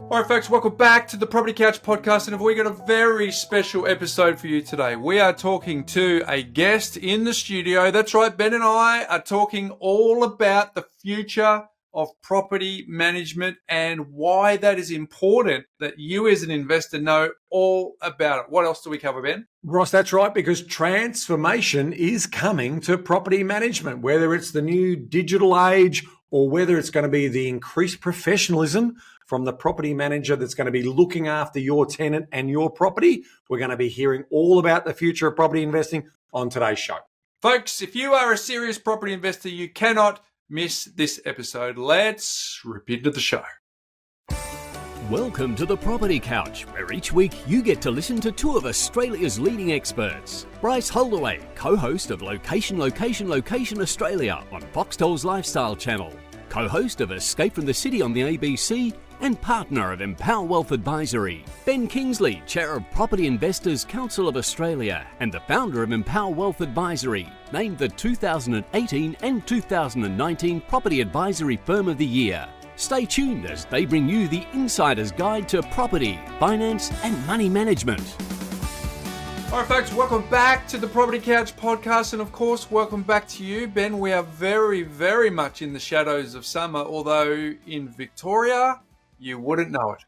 All right, folks, welcome back to the Property Couch podcast, and we got a very special episode for you today. We are talking to a guest in the studio. That's right, Ben and I are talking all about the future of property management and why that is important that you as an investor know all about it. What else do we cover, Ben? Ross, that's right, because transformation is coming to property management, whether it's the new digital age or whether it's going to be the increased professionalism from the property manager that's going to be looking after your tenant and your property. We're going to be hearing all about the future of property investing on today's show. Folks, if you are a serious property investor, you cannot miss this episode. Let's rip into the show. Welcome to the Property Couch, where each week you get to listen to two of Australia's leading experts. Bryce Holdaway, co-host of Location Australia on Foxtel's Lifestyle Channel, co-host of Escape from the City on the ABC, and partner of Empower Wealth Advisory. Ben Kingsley, chair of Property Investors Council of Australia and the founder of Empower Wealth Advisory, named the 2018 and 2019 Property Advisory Firm of the Year. Stay tuned as they bring you the insider's guide to property, finance and money management. All right, folks, welcome back to the Property Couch podcast. And of course, welcome back to you, Ben. We are very, very much in the shadows of summer, although in Victoria, you wouldn't know it.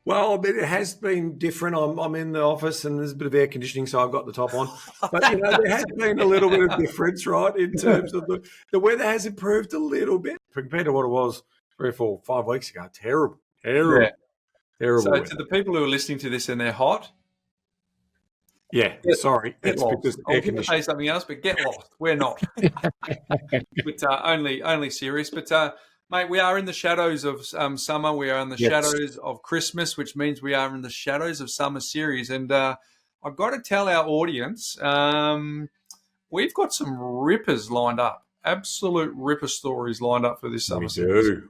Well, but it has been different. I'm in the office and there's a bit of air conditioning, so I've got the top on. But, you know, there has been a little bit of difference, right, in terms of the weather has improved a little bit compared to what it was 3 or 4, 5 weeks ago. Terrible. Yeah. Terrible. So weather. to the people who are listening to this and they're hot, sorry. Get It's lost. because I air was going to say something else, but get lost. We're not. But only serious. But mate, we are in the shadows of summer. We are in the shadows of Christmas, which means we are in the shadows of summer series. And I've got to tell our audience, we've got some rippers lined up. Absolute ripper stories lined up for this summer series.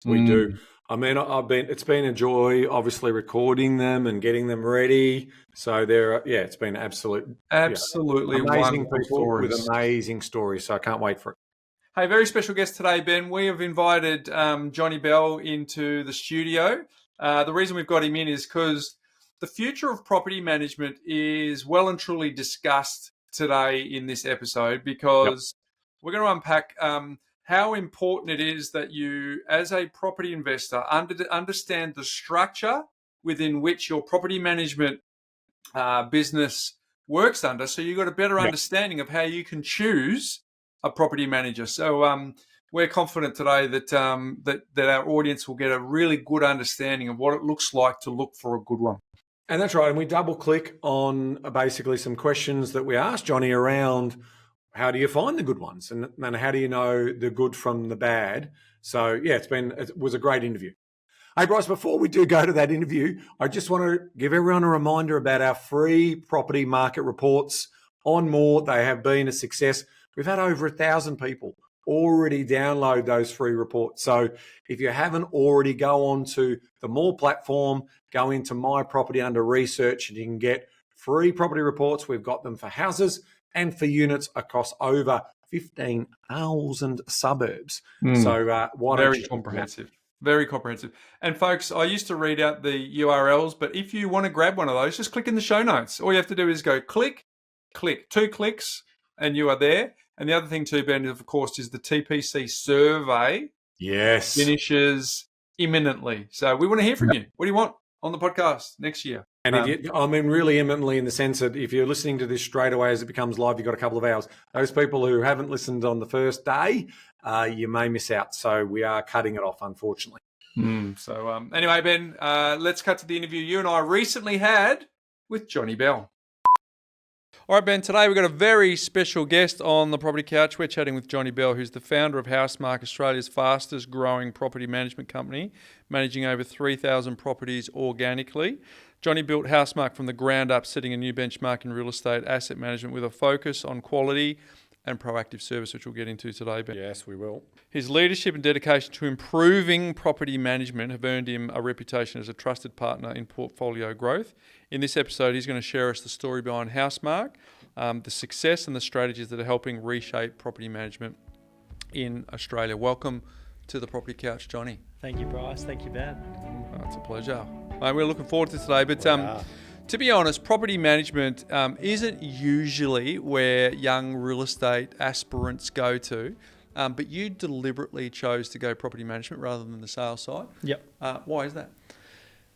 We do. I mean, it's been a joy, obviously, recording them and getting them ready. So it's been absolutely wonderful amazing people stories. with amazing stories. So I can't wait for it. Hey, very special guest today, Ben. We have invited Jonny Bell into the studio. The reason we've got him in is because the future of property management is well and truly discussed today in this episode, because we're going to unpack how important it is that you, as a property investor, understand the structure within which your property management business works under, so you've got a better understanding of how you can choose a property manager. So we're confident today that that our audience will get a really good understanding of what it looks like to look for a good one. And that's right. And we double click on basically some questions that we asked Jonny around how do you find the good ones and how do you know the good from the bad. So it was a great interview. Hey, Bryce, before we do go to that interview, I just want to give everyone a reminder about our free property market reports on Moorr. They have been a success. We've had over 1,000 people already download those free reports. So if you haven't already, go on to the Moorr platform, go into My Property under Research, and you can get free property reports. We've got them for houses and for units across over 15,000 suburbs. So very comprehensive. Very comprehensive. And folks, I used to read out the URLs, but if you want to grab one of those, just click in the show notes. All you have to do is go click, 2 clicks, and you are there. And the other thing too, Ben, of course, is the TPC Survey. Yes. Finishes imminently. So we want to hear from you. What do you want on the podcast next year? And really imminently in the sense that if you're listening to this straight away as it becomes live, you've got a couple of hours. Those people who haven't listened on the first day, you may miss out. So we are cutting it off, unfortunately. So anyway, Ben, let's cut to the interview you and I recently had with Jonny Bell. All right, Ben, today we've got a very special guest on the Property Couch. We're chatting with Jonny Bell, who's the founder of Housemark, Australia's fastest growing property management company, managing over 3,000 properties organically. Jonny built Housemark from the ground up, setting a new benchmark in real estate asset management with a focus on quality and proactive service, which we'll get into today, Ben. Yes, we will. His leadership and dedication to improving property management have earned him a reputation as a trusted partner in portfolio growth. In this episode, he's going to share us the story behind Housemark, the success and the strategies that are helping reshape property management in Australia. Welcome to the Property Couch, Jonny. Thank you, Bryce. Thank you, Ben. It's a pleasure. We're looking forward to today. But to be honest, property management isn't usually where young real estate aspirants go to. But you deliberately chose to go property management rather than the sales side. Yep. Why is that?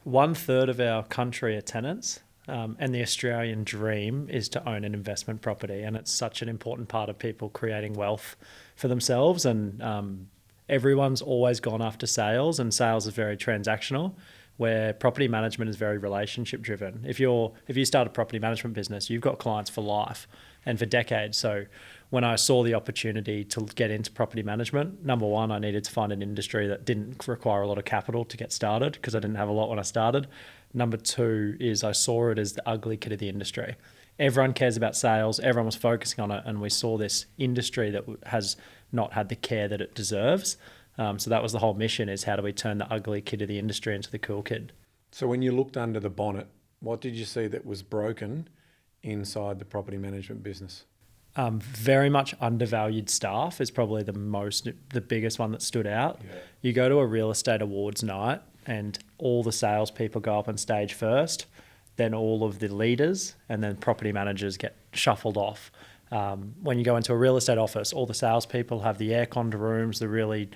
1/3 of our country are tenants. And the Australian dream is to own an investment property. And it's such an important part of people creating wealth for themselves. And everyone's always gone after sales, and sales is very transactional, where property management is very relationship driven. If you start a property management business, you've got clients for life and for decades. So when I saw the opportunity to get into property management, number one, I needed to find an industry that didn't require a lot of capital to get started, because I didn't have a lot when I started. Number two is I saw it as the ugly kid of the industry. Everyone cares about sales. Everyone was focusing on it. And we saw this industry that has not had the care that it deserves. So that was the whole mission, is how do we turn the ugly kid of the industry into the cool kid? So when you looked under the bonnet, what did you see that was broken inside the property management business? Very much undervalued staff is probably the biggest one that stood out. Yeah. You go to a real estate awards night and all the salespeople go up on stage first, then all of the leaders, and then property managers get shuffled off. When you go into a real estate office, all the salespeople have the air-conned rooms, the really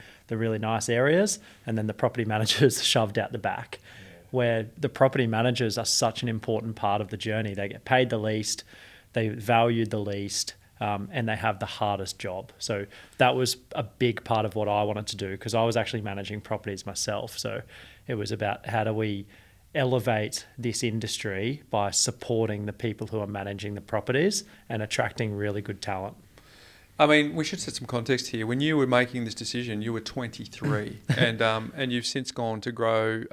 nice areas, and then the property managers shoved out the back. Yeah. Where the property managers are such an important part of the journey. They get paid the least, they valued the least, and they have the hardest job. So that was a big part of what I wanted to do, because I was actually managing properties myself. So it was about how do we elevate this industry by supporting the people who are managing the properties and attracting really good talent. I mean, we should set some context here. When you were making this decision, you were 23, and you've since gone to grow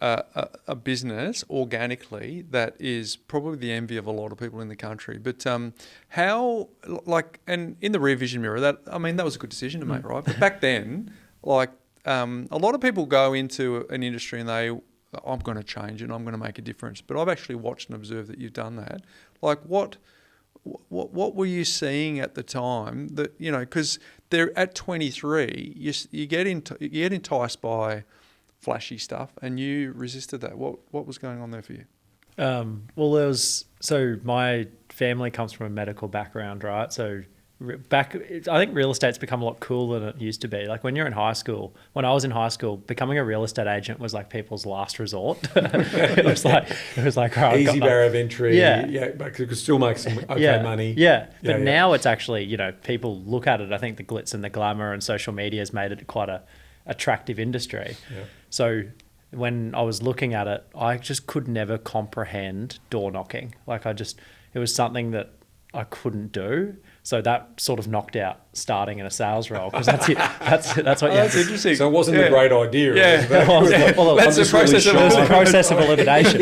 a business organically that is probably the envy of a lot of people in the country. But how, like, and in the rear vision mirror, that was a good decision to make, right? But back then, like, a lot of people go into an industry and I'm going to change and I'm going to make a difference. But I've actually watched and observed that you've done that. Like, what were you seeing at the time that, you know, because they're at 23, you get enticed by flashy stuff, and you resisted that. What was going on there for you? So my family comes from a medical background, right? So I think real estate's become a lot cooler than it used to be. Like when I was in high school, becoming a real estate agent was like people's last resort. it was like oh, easy barrier of entry. Yeah, but you could still make some money. Yeah, but now it's actually, you know, people look at it. I think the glitz and the glamour and social media has made it quite a attractive industry. Yeah. So when I was looking at it, I just could never comprehend door knocking. Like it was something that I couldn't do. So that sort of knocked out starting in a sales role, because that's it. That's what. That's interesting. So it wasn't a great idea. Yeah, that's the process of elimination.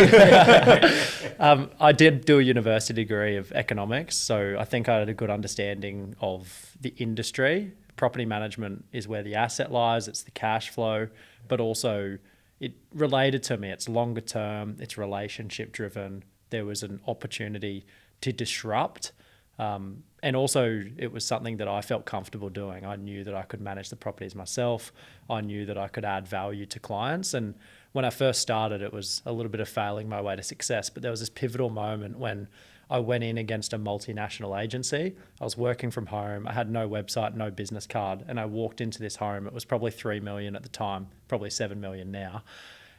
I did do a university degree of economics, so I think I had a good understanding of the industry. Property management is where the asset lies. It's the cash flow, but also it related to me. It's longer term. It's relationship driven. There was an opportunity to disrupt. And also it was something that I felt comfortable doing. I knew that I could manage the properties myself. I knew that I could add value to clients. And when I first started, it was a little bit of failing my way to success. But there was this pivotal moment when I went in against a multinational agency. I was working from home. I had no website, no business card. And I walked into this home. It was probably 3 million at the time, probably 7 million now.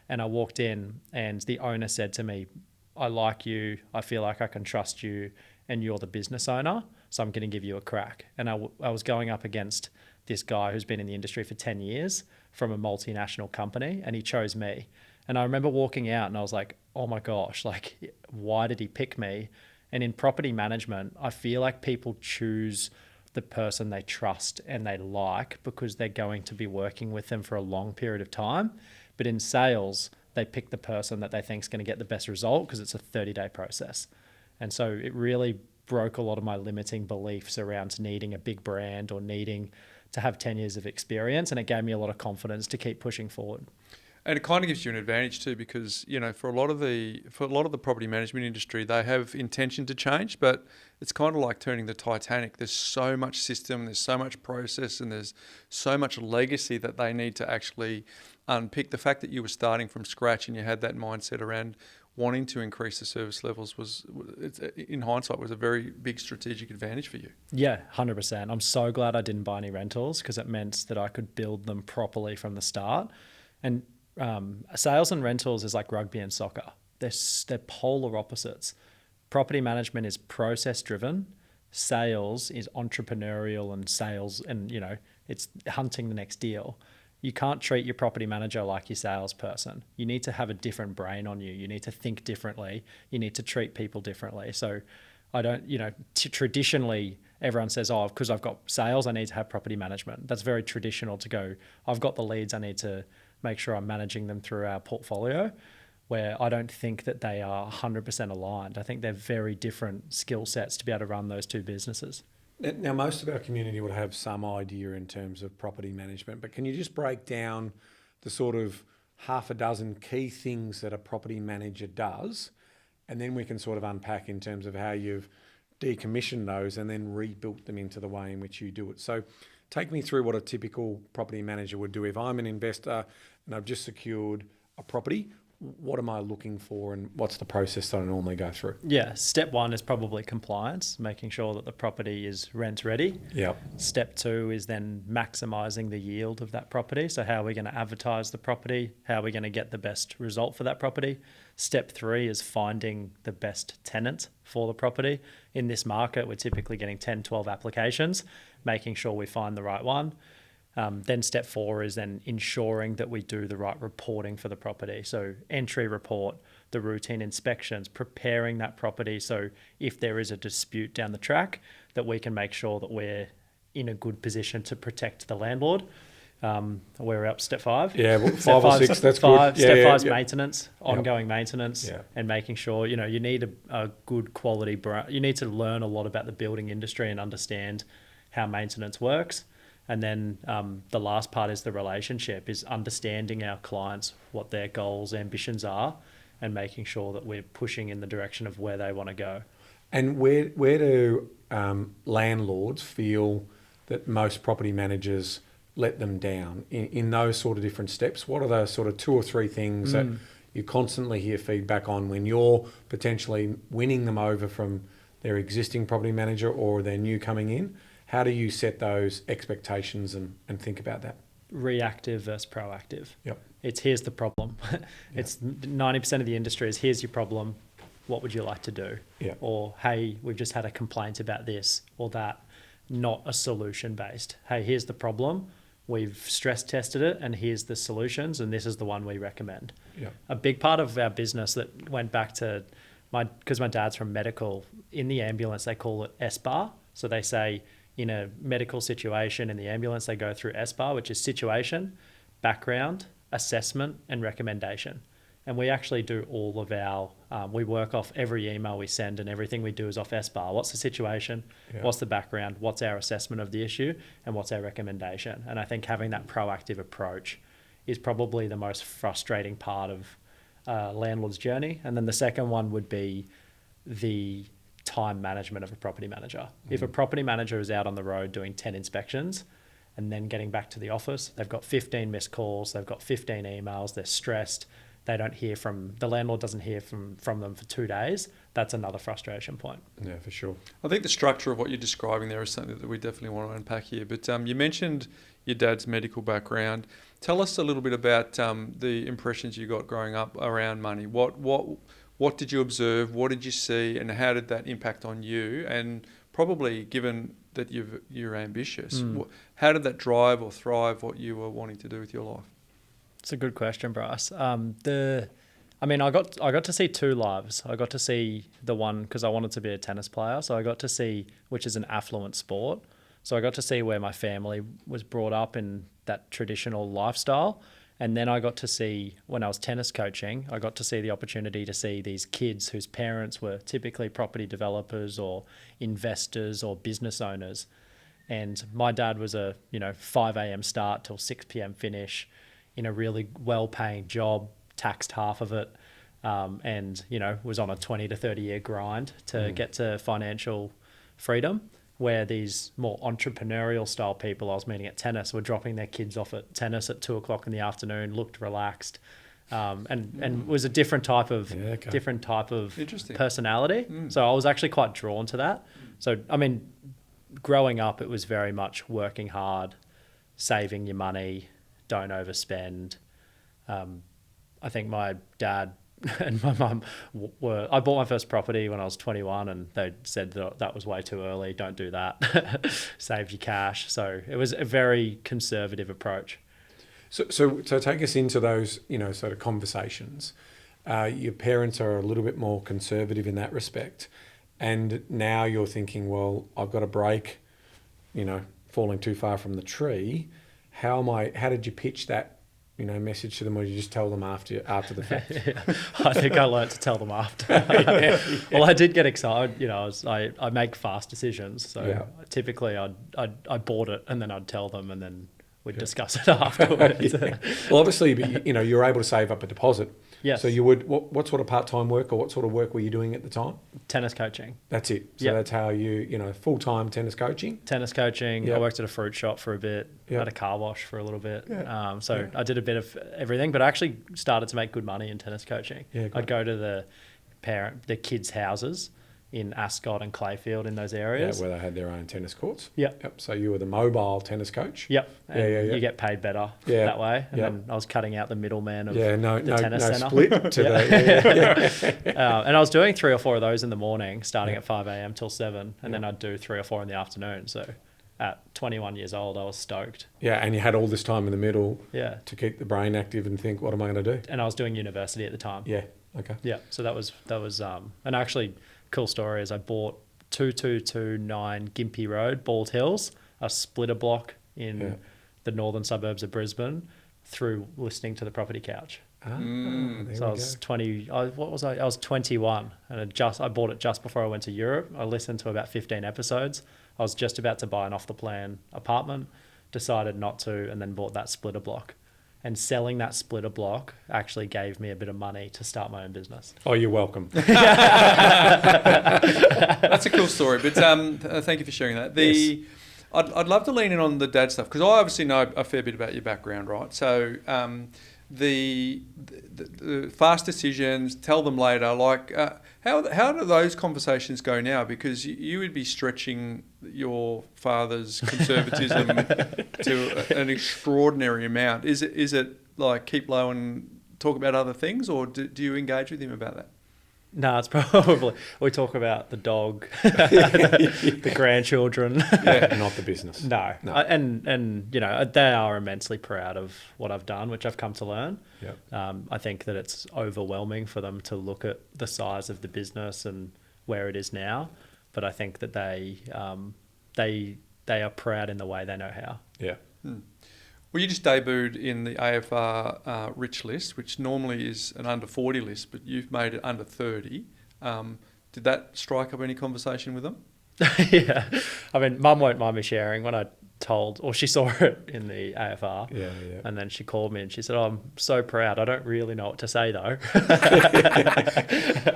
And I walked in and the owner said to me, I like you. I feel like I can trust you. And you're the business owner, so I'm going to give you a crack. And I was going up against this guy who's been in the industry for 10 years from a multinational company, and he chose me. And I remember walking out and I was like, oh my gosh, like, why did he pick me? And in property management, I feel like people choose the person they trust and they like because they're going to be working with them for a long period of time. But in sales, they pick the person that they think is going to get the best result because it's a 30-day process. And so it really broke a lot of my limiting beliefs around needing a big brand or needing to have 10 years of experience. And it gave me a lot of confidence to keep pushing forward. And it kind of gives you an advantage too, because for a lot of the property management industry, they have intention to change, but it's kind of like turning the Titanic. There's so much system, there's so much process, and there's so much legacy that they need to actually unpick. The fact that you were starting from scratch and you had that mindset around wanting to increase the service levels in hindsight, was a very big strategic advantage for you. Yeah, 100%. I'm so glad I didn't buy any rentals, because it meant that I could build them properly from the start. And sales and rentals is like rugby and soccer. They're polar opposites. Property management is process driven. Sales is entrepreneurial and sales, and it's hunting the next deal. You can't treat your property manager like your salesperson. You need to have a different brain on you. You need to think differently. You need to treat people differently. So I don't, traditionally everyone says, oh, because I've got sales, I need to have property management. That's very traditional to go, I've got the leads, I need to make sure I'm managing them through our portfolio, where I don't think that they are 100% aligned. I think they're very different skill sets to be able to run those two businesses. Now, most of our community will have some idea in terms of property management, but can you just break down the sort of half a dozen key things that a property manager does, and then we can sort of unpack in terms of how you've decommissioned those and then rebuilt them into the way in which you do it. So take me through what a typical property manager would do. If I'm an investor and I've just secured a property, what am I looking for, and what's the process that I normally go through? Yeah, step one is probably compliance, making sure that the property is rent ready. Yep. Step two is then maximising the yield of that property. So how are we going to advertise the property? How are we going to get the best result for that property? Step three is finding the best tenant for the property. In this market, we're typically getting 10, 12 applications, making sure we find the right one. Then step four is then ensuring that we do the right reporting for the property. So entry report, the routine inspections, preparing that property. So if there is a dispute down the track, that we can make sure that we're in a good position to protect the landlord. We're up step five. Yeah, well, five or six, that's good. Step five is maintenance, ongoing maintenance, Yeah. and making sure, you need a good quality, you need to learn a lot about the building industry and understand how maintenance works. And then the last part is the relationship, is understanding our clients, what their goals, ambitions are, and making sure that we're pushing in the direction of where they want to go. And where do landlords feel that most property managers let them down in those sort of different steps? What are the sort of 2 or 3 things that you constantly hear feedback on when you're potentially winning them over from their existing property manager or their new coming in? How do you set those expectations and think about that? Reactive versus proactive. Yep. It's here's the problem. It's 90% of the industry is here's your problem. What would you like to do? Yep. Or, hey, we've just had a complaint about this or that. Not a solution based. Hey, here's the problem. We've stress tested it and here's the solutions, and this is the one we recommend. Yep. A big part of our business that went back to because my dad's from medical, in the ambulance they call it SBAR. So they say, in a medical situation in the ambulance, they go through SBAR, which is situation, background, assessment, and recommendation. And we actually do all of our, we work off every email we send, and everything we do is off SBAR. What's the situation? Yeah. What's the background? What's our assessment of the issue? And what's our recommendation? And I think having that proactive approach is probably the most frustrating part of landlord's journey. And then the second one would be the time management of a property manager. If a property manager is out on the road doing 10 inspections and then getting back to the office, they've got 15 missed calls, they've got 15 emails, they're stressed, they don't hear from, the landlord doesn't hear from them for 2 days, that's another frustration point. Yeah, for sure. I think the structure of what you're describing there is something that we definitely want to unpack here. But you mentioned your dad's medical background. Tell us a little bit about the impressions you got growing up around money. What did you observe? What did you see? And how did that impact on you? And probably, given that you're ambitious, how did that drive or thrive what you were wanting to do with your life? It's a good question, Bryce. I got to see 2 lives. I got to see the one because I wanted to be a tennis player. So I got to see, which is an affluent sport. So I got to see where my family was brought up in that traditional lifestyle. And then I got to see, when I was tennis coaching, I got to see the opportunity to see these kids whose parents were typically property developers or investors or business owners. And my dad was a 5 a.m. start till 6 p.m. finish in a really well-paying job, taxed half of it, and, you know, was on a 20 to 30 year grind to get to financial freedom, where these more entrepreneurial style people I was meeting at tennis were dropping their kids off at tennis at 2:00 in the afternoon, looked relaxed, and was a different type of Interesting. personality. So I was actually quite drawn to that. So, I mean, growing up, it was very much working hard, saving your money, don't overspend. I think my dad and my mum I bought my first property when I was 21, and they said that was way too early. Don't do that. Save your cash. So it was a very conservative approach. So take us into those, you know, sort of conversations. Your parents are a little bit more conservative in that respect, and now you're thinking, well, I've got a break, you know, falling too far from the tree. How did you pitch that, you know, message to them, or did you just tell them after the fact? I think I learned to tell them after. Well, I did get excited. You know, I make fast decisions. So typically I bought it and then I'd tell them, and then we'd discuss it afterwards. Well, obviously, you know, you're able to save up a deposit. Yes. So you would, what sort of part-time work, or what sort of work were you doing at the time? Tennis coaching. That's it. So that's how you know, full-time tennis coaching? Tennis coaching. I worked at a fruit shop for a bit, at a car wash for a little bit. I did a bit of everything, but I actually started to make good money in tennis coaching. I'd go to the kids' houses in Ascot and Clayfield, in those areas. Yeah, where they had their own tennis courts. Yep. So you were the mobile tennis coach. Yep. And you get paid better that way. And then I was cutting out the middleman of the tennis centre. Split to the and I was doing 3 or 4 of those in the morning, starting at 5 a.m. till 7, and then I'd do 3 or 4 in the afternoon. So at 21 years old, I was stoked. Yeah, and you had all this time in the middle to keep the brain active and think, what am I going to do? And I was doing university at the time. Yeah, okay. Yeah, so that was and actually, cool story is I bought 2229 Gympie Road, Bald Hills, a splitter block in the northern suburbs of Brisbane, through listening to the Property Couch. So I was 20. What was I? I was 21, and I bought it just before I went to Europe. I listened to about 15 episodes. I was just about to buy an off the plan apartment, decided not to, and then bought that splitter block. And selling that splitter block actually gave me a bit of money to start my own business. Oh, you're welcome. That's a cool story, but thank you for sharing that. I'd love to lean in on the dad stuff, because I obviously know a fair bit about your background, right? So the fast decisions, tell them later, like how do those conversations go now? Because you would be stretching your father's conservatism to an extraordinary amount. Is it like keep low and talk about other things, or do you engage with him about that? No, it's probably, we talk about the dog, the grandchildren. Not the business. No. And you know, they are immensely proud of what I've done, which I've come to learn. I think that it's overwhelming for them to look at the size of the business and where it is now, but I think that they are proud in the way they know how. Yeah. Well, you just debuted in the AFR Rich list, which normally is an under 40 list, but you've made it under 30. Did that strike up any conversation with them? Yeah. I mean, Mum won't mind me sharing when I told, or she saw it in the AFR. Yeah. And then she called me and she said, I'm so proud. I don't really know what to say, though.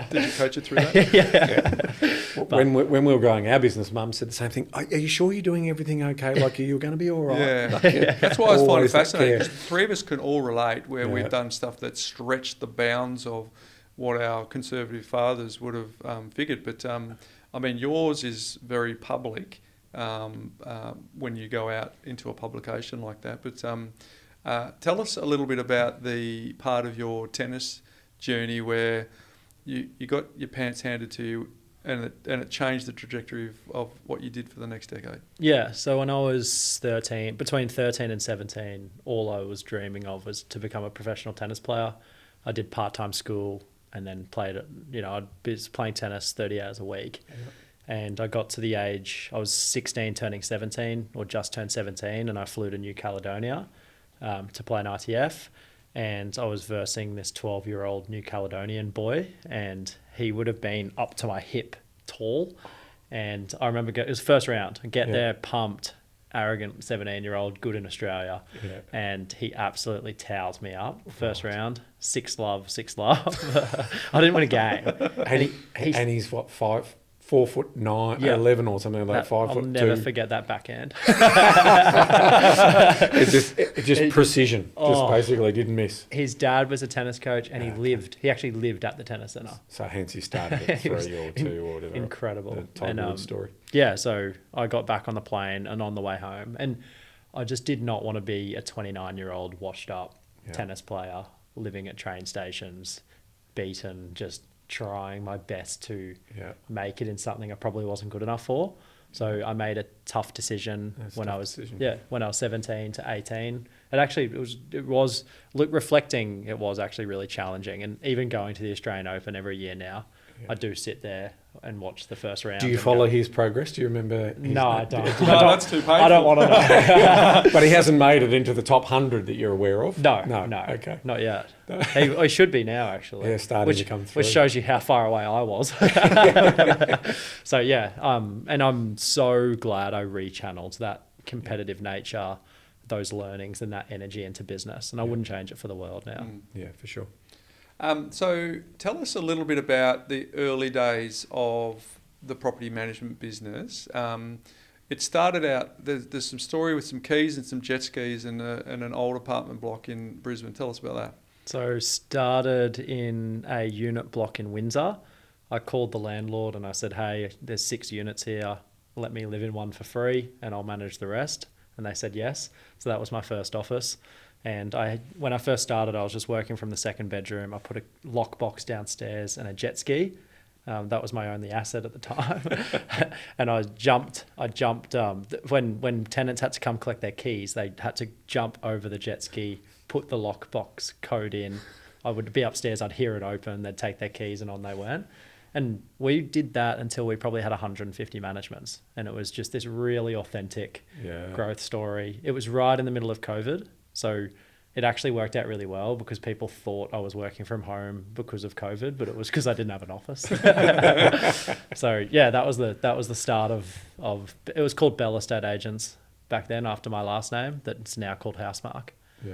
Did you coach it through that? Yeah. When we were growing our business, Mum said the same thing. Are you sure you're doing everything okay? Like, you're going to be all right? Yeah. That's why I find it fascinating. 'Cause the 3 of us can all relate where we've done stuff that stretched the bounds of what our conservative fathers would have figured. But, I mean, yours is very public when you go out into a publication like that. But tell us a little bit about the part of your tennis journey where you got your pants handed to you and it changed the trajectory of what you did for the next decade. Yeah, so when I was between 13 and 17, all I was dreaming of was to become a professional tennis player. I did part-time school and then played, you know, I was playing tennis 30 hours a week. Yeah. And I got to the age, I was 16 turning 17, or just turned 17, and I flew to New Caledonia to play an ITF. And I was versing this 12-year-old New Caledonian boy, and he would have been up to my hip tall. And I remember it was first round. I get there pumped, arrogant 17-year-old, good in Australia. Yeah. And he absolutely towels me up. First round, 6-love. I didn't win a game. And he's what, 4'9", Yeah. 11 or something like that, 5'2". I'll never forget that backhand. It's just precision. Just basically didn't miss. His dad was a tennis coach, and he actually lived at the tennis centre. So hence he started at 3 or 2 or whatever. Incredible. The Tiger Woods story. Yeah, so I got back on the plane and on the way home, and I just did not want to be a 29-year-old washed up tennis player living at train stations, beaten, just trying my best to make it in something I probably wasn't good enough for. So I made a tough decision when I was 17 to 18. It was reflecting, it was actually really challenging. And even going to the Australian Open every year now, I do sit there and watch the first round. Do you follow his progress? Do you remember? No, I don't. That's too painful. I don't want to know. But he hasn't made it into the top 100 that you're aware of? No. Okay. Not yet. He should be now, actually. Yeah, starting to come through. Which shows you how far away I was. So, and I'm so glad I rechanneled that competitive nature, those learnings and that energy into business. And I wouldn't change it for the world now. Yeah, for sure. So tell us a little bit about the early days of the property management business. It started out, there's some story with some keys and some jet skis and an old apartment block in Brisbane. Tell us about that. So started in a unit block in Windsor. I called the landlord and I said, hey, there's 6 units here. Let me live in one for free and I'll manage the rest. And they said yes. So that was my first office. And when I first started, I was just working from the second bedroom. I put a lockbox downstairs and a jet ski. That was my only asset at the time. And I jumped when tenants had to come collect their keys, they had to jump over the jet ski, put the lockbox code in. I would be upstairs, I'd hear it open, they'd take their keys and on they went. And we did that until we probably had 150 managements. And it was just this really authentic growth story. It was right in the middle of COVID. So it actually worked out really well because people thought I was working from home because of COVID, but it was because I didn't have an office. So yeah, that was the start of it was called Bell Estate Agents back then after my last name. That's now called Housemark. Yeah.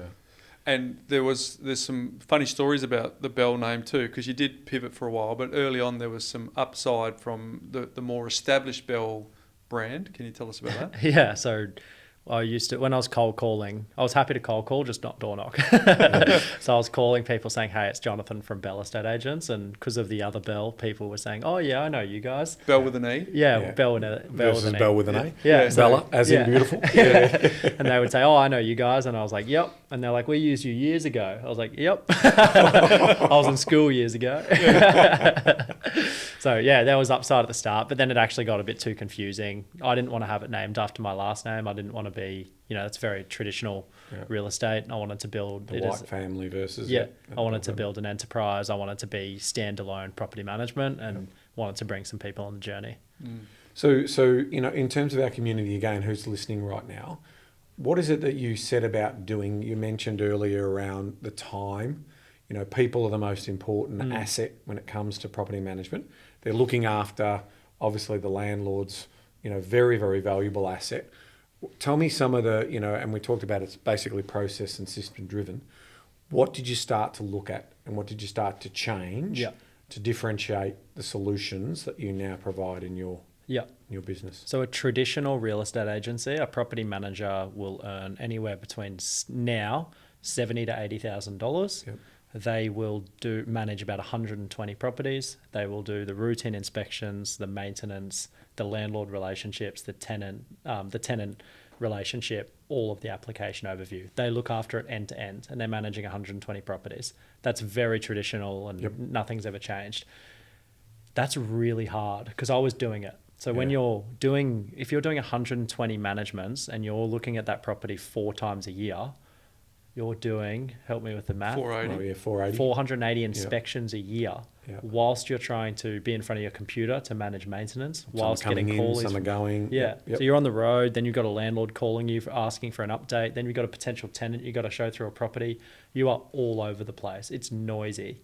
And there's some funny stories about the Bell name too, because you did pivot for a while, but early on there was some upside from the more established Bell brand. Can you tell us about that? Yeah, so I used to, when I was cold calling, I was happy to cold call, just not door knock. So I was calling people saying, hey, it's Jonathan from Bell Estate Agents. And because of the other Bell, people were saying, oh, yeah, I know you guys. Bell with an E? Yeah. Bell with an E. Bell with an A? Yeah. Bella, as in beautiful? Yeah. And they would say, oh, I know you guys. And I was like, yep. And they're like, we used you years ago. I was like, yep. I was in school years ago. So, yeah, there was upside at the start, but then it actually got a bit too confusing. I didn't want to have it named after my last name. I didn't want to be, it's very traditional real estate. I wanted to build the white family versus I wanted to build an enterprise. I wanted to be standalone property management and wanted to bring some people on the journey. So in terms of our community again, who's listening right now, what is it that you said about doing? You mentioned earlier around the time. People are the most important asset when it comes to property management. They're looking after, obviously, the landlord's, very, very valuable asset. Tell me some of the, and we talked about it's basically process and system driven. What did you start to look at and what did you start to change to differentiate the solutions that you now provide in your business? So a traditional real estate agency, a property manager will earn anywhere between now $70,000 to $80,000. Yep. They will manage about 120 properties. They will do the routine inspections, the maintenance, the landlord relationships, the tenant relationship, all of the application overview. They look after it end to end, and they're managing 120 properties. That's very traditional, and nothing's ever changed. That's really hard because I was doing it. So when if you're doing 120 managements and you're looking at that property 4 times a year, you're doing, help me with the math, 480 inspections a year, whilst you're trying to be in front of your computer to manage maintenance, whilst getting calls. Some are going. So you're on the road, then you've got a landlord calling you for asking for an update, then you've got a potential tenant you've got to show through a property. You are all over the place. It's noisy.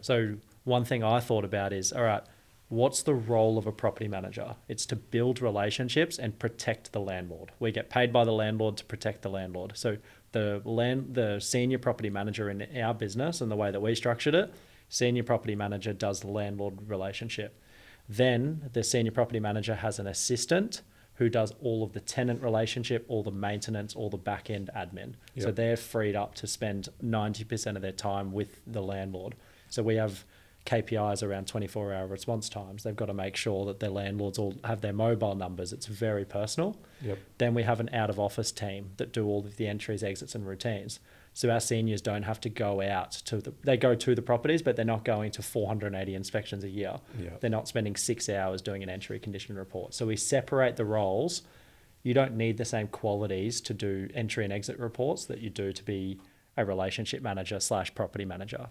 So one thing I thought about is, all right, what's the role of a property manager? It's to build relationships and protect the landlord. We get paid by the landlord to protect the landlord. So the senior property manager in our business, and the way that we structured it, senior property manager does the landlord relationship. Then the senior property manager has an assistant who does all of the tenant relationship, all the maintenance, all the back end admin. Yep. So they're freed up to spend 90% of their time with the landlord. So we have KPIs around 24-hour response times. They've got to make sure that their landlords all have their mobile numbers. It's very personal. Yep. Then we have an out-of-office team that do all of the entries, exits, and routines. So our seniors don't have to go out they go to the properties, but they're not going to 480 inspections a year. Yep. They're not spending 6 hours doing an entry condition report. So we separate the roles. You don't need the same qualities to do entry and exit reports that you do to be a relationship manager / property manager.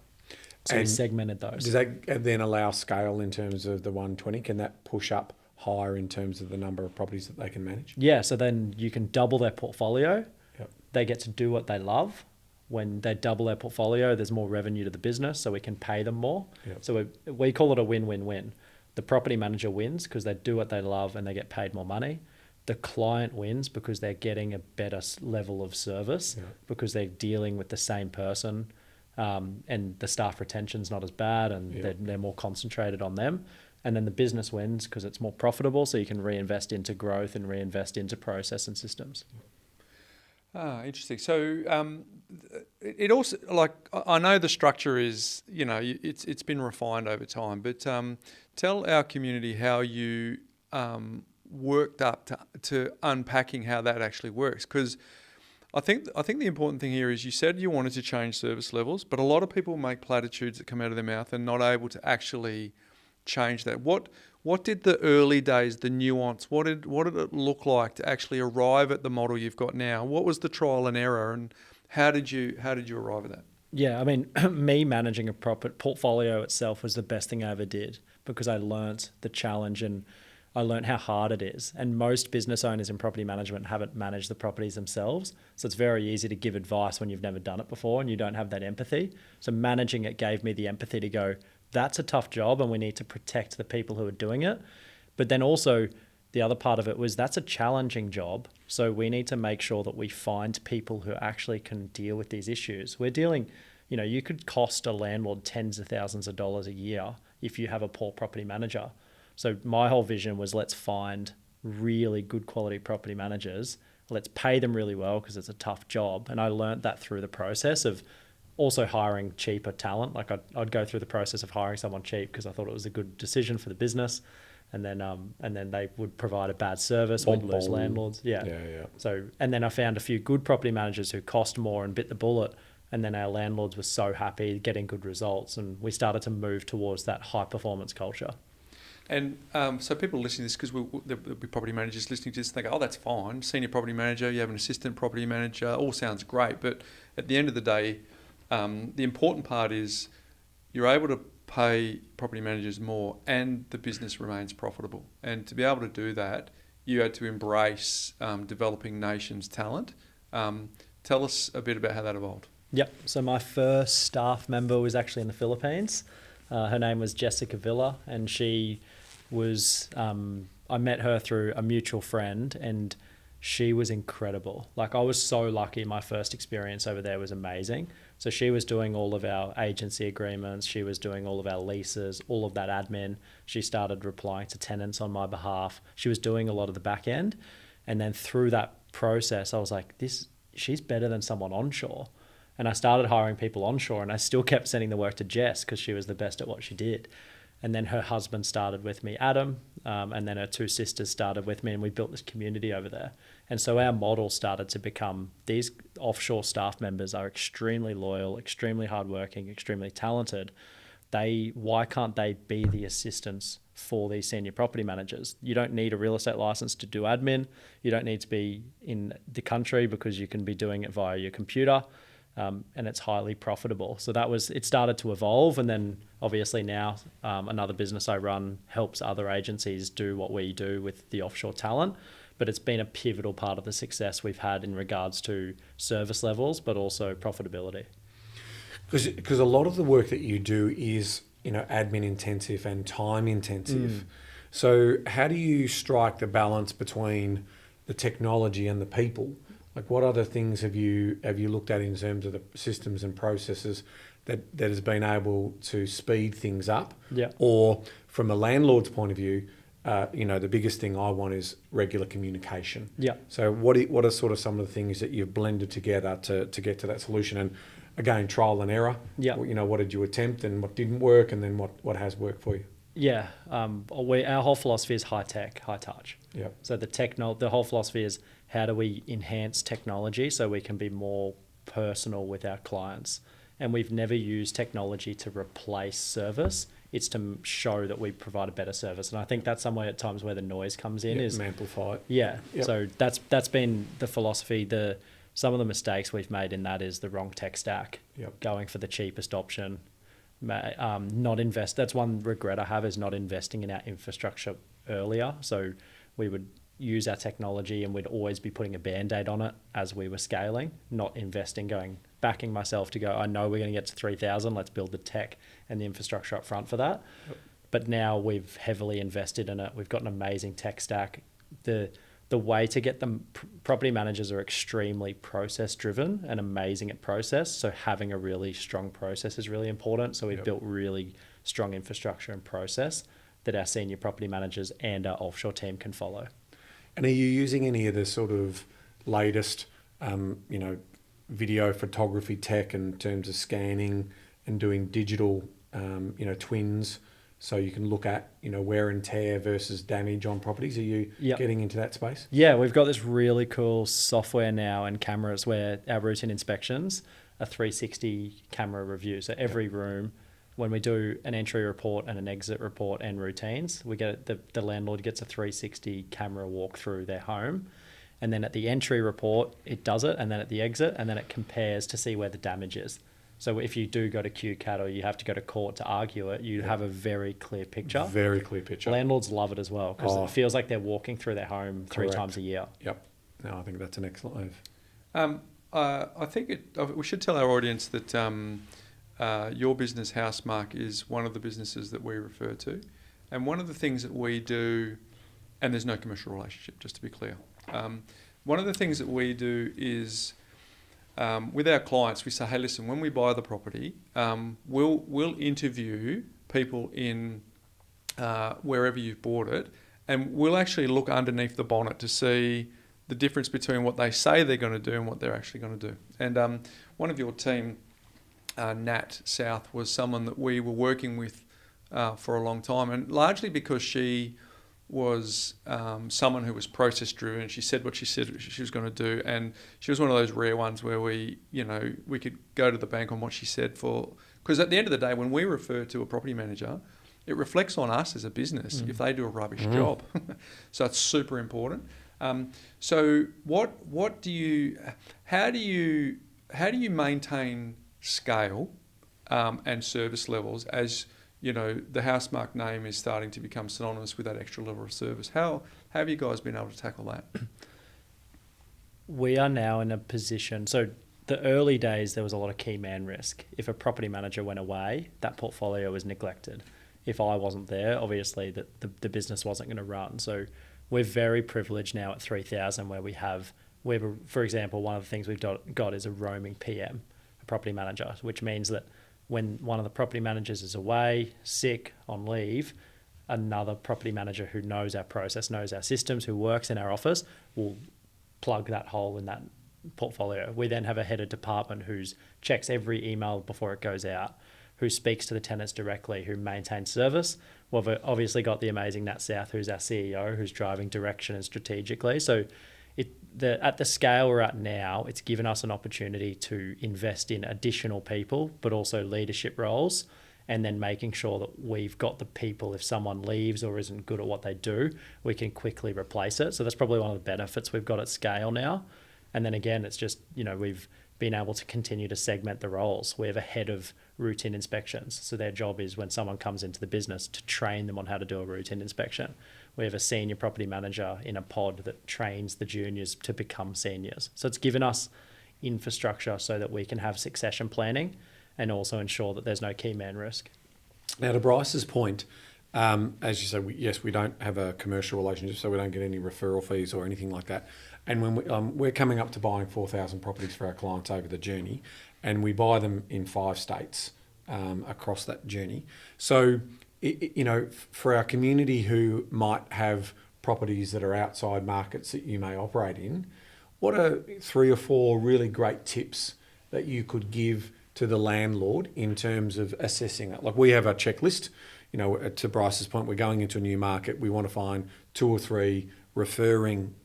So we segmented those. Does that then allow scale in terms of the 120? Can that push up higher in terms of the number of properties that they can manage? Yeah, so then you can double their portfolio. Yep. They get to do what they love. When they double their portfolio, there's more revenue to the business, so we can pay them more. Yep. So we call it a win-win-win. The property manager wins because they do what they love and they get paid more money. The client wins because they're getting a better level of service, because they're dealing with the same person. And the staff retention's not as bad, and they're more concentrated on them. And then the business wins because it's more profitable, so you can reinvest into growth and reinvest into process and systems. Interesting. So it also, like, I know the structure is, it's been refined over time, but tell our community how you worked up to unpacking how that actually works, because I think the important thing here is you said you wanted to change service levels, but a lot of people make platitudes that come out of their mouth and not able to actually change that. What did the early days, the nuance, what did it look like to actually arrive at the model you've got now? What was the trial and error, and how did you arrive at that? Yeah, I mean, me managing a proper portfolio itself was the best thing I ever did, because I learnt the challenge and I learned how hard it is. And most business owners in property management haven't managed the properties themselves. So it's very easy to give advice when you've never done it before and you don't have that empathy. So managing it gave me the empathy to go, that's a tough job and we need to protect the people who are doing it. But then also the other part of it was that's a challenging job. So we need to make sure that we find people who actually can deal with these issues. We're dealing, you could cost a landlord tens of thousands of dollars a year if you have a poor property manager. So my whole vision was, let's find really good quality property managers. Let's pay them really well because it's a tough job. And I learned that through the process of also hiring cheaper talent. Like I'd go through the process of hiring someone cheap because I thought it was a good decision for the business. And then they would provide a bad service. We'd lose landlords. Yeah. So, and then I found a few good property managers who cost more and bit the bullet. And then our landlords were so happy getting good results. And we started to move towards that high performance culture. And so people listening to this, because there'll be property managers listening to this, think, oh, that's fine. Senior property manager, you have an assistant property manager, all sounds great. But at the end of the day, the important part is you're able to pay property managers more and the business remains profitable. And to be able to do that, you had to embrace developing nations' talent. Tell us a bit about how that evolved. Yep. So my first staff member was actually in the Philippines. Her name was Jessica Villa, and she was, I met her through a mutual friend, and she was incredible. Like, I was so lucky. My first experience over there was amazing. So she was doing all of our agency agreements. She was doing all of our leases, all of that admin. She started replying to tenants on my behalf. She was doing a lot of the back end. And then through that process, I was like, she's better than someone onshore. And I started hiring people onshore, and I still kept sending the work to Jess because she was the best at what she did. And then her husband started with me, Adam, and then her two sisters started with me, and we built this community over there. And so our model started to become, these offshore staff members are extremely loyal, extremely hardworking, extremely talented. Why can't they be the assistants for these senior property managers? You don't need a real estate license to do admin. You don't need to be in the country because you can be doing it via your computer. And it's highly profitable. So it started to evolve. And then obviously now another business I run helps other agencies do what we do with the offshore talent. But it's been a pivotal part of the success we've had in regards to service levels, but also profitability. Because a lot of the work that you do is admin intensive and time intensive. So how do you strike the balance between the technology and the people? Like, what other things have you looked at in terms of the systems and processes that has been able to speed things up? Yeah. Or from a landlord's point of view, the biggest thing I want is regular communication. Yeah. So what are sort of some of the things that you've blended together to get to that solution? And again, trial and error. Yeah. What did you attempt and what didn't work, and then what has worked for you? Yeah. Our whole philosophy is high tech, high touch. Yeah. So the whole philosophy is, how do we enhance technology so we can be more personal with our clients? And we've never used technology to replace service. It's to show that we provide a better service. And I think that's somewhere at times where the noise comes in, is amplify it. Yeah. Yep. So that's been the philosophy. Some of the mistakes we've made in that is the wrong tech stack, going for the cheapest option, not invest. That's one regret I have, is not investing in our infrastructure earlier. So we would use our technology and we'd always be putting a band-aid on it as we were scaling, not investing, backing myself to go, I know we're going to get to 3,000, let's build the tech and the infrastructure up front for that. Yep. But now we've heavily invested in it. We've got an amazing tech stack. The way to get them, property managers are extremely process driven and amazing at process. So having a really strong process is really important. So we've built really strong infrastructure and process that our senior property managers and our offshore team can follow. And are you using any of the sort of latest, video photography tech in terms of scanning and doing digital, twins, so you can look at, wear and tear versus damage on properties? Are you getting into that space? Yeah, we've got this really cool software now and cameras where our routine inspections are 360 camera review. So every room, when we do an entry report and an exit report and routines, we get the landlord gets a 360 camera walk through their home. And then at the entry report, it does it. And then at the exit, and then it compares to see where the damage is. So if you do go to QCAT or you have to go to court to argue it, you have a very clear picture. Very clear picture. Landlords love it as well, because it feels like they're walking through their home 3 times a year. Yep. No, I think that's an excellent move. I think we should tell our audience that your business, Housemark, is one of the businesses that we refer to. And one of the things that we do, and there's no commercial relationship, just to be clear. One of the things that we do is, with our clients, we say, hey, listen, when we buy the property, we'll interview people in wherever you've bought it, and we'll actually look underneath the bonnet to see the difference between what they say they're going to do and what they're actually going to do. And one of your team, Nat South, was someone that we were working with for a long time, and largely because she was someone who was process driven. She said what she said she was going to do, and she was one of those rare ones where we could go to the bank on what she said, because at the end of the day, when we refer to a property manager, it reflects on us as a business if they do a rubbish job. So it's super important. So how do you maintain scale and service levels as the Housemark name is starting to become synonymous with that extra level of service? How have you guys been able to tackle that? We are now in a position, so the early days there was a lot of key man risk. If a property manager went away, that portfolio was neglected. If I wasn't there, obviously the business wasn't going to run. So we're very privileged now at 3,000 where we have, for example, one of the things we've got is a roaming PM, a property manager, which means that when one of the property managers is away, sick, on leave, another property manager who knows our process, knows our systems, who works in our office, will plug that hole in that portfolio. We then have a head of department who checks every email before it goes out, who speaks to the tenants directly, who maintains service. We've obviously got the amazing Nat South, who's our CEO, who's driving direction and strategically. So at the scale we're at now, it's given us an opportunity to invest in additional people, but also leadership roles, and then making sure that we've got the people, if someone leaves or isn't good at what they do, we can quickly replace it. So that's probably one of the benefits we've got at scale now. And then again, it's just, we've been able to continue to segment the roles. We have a head of routine inspections. So their job is, when someone comes into the business, to train them on how to do a routine inspection. We have a senior property manager in a pod that trains the juniors to become seniors. So it's given us infrastructure so that we can have succession planning and also ensure that there's no key man risk. Now, to Bryce's point, as you say, yes, we don't have a commercial relationship, so we don't get any referral fees or anything like that. And when we're coming up to buying 4,000 properties for our clients over the journey, and we buy them in 5 states across that journey. So, for our community who might have properties that are outside markets that you may operate in, what are 3 or 4 really great tips that you could give to the landlord in terms of assessing it? Like, we have a checklist. To Bryce's point, we're going into a new market. We want to find 2 or 3 referring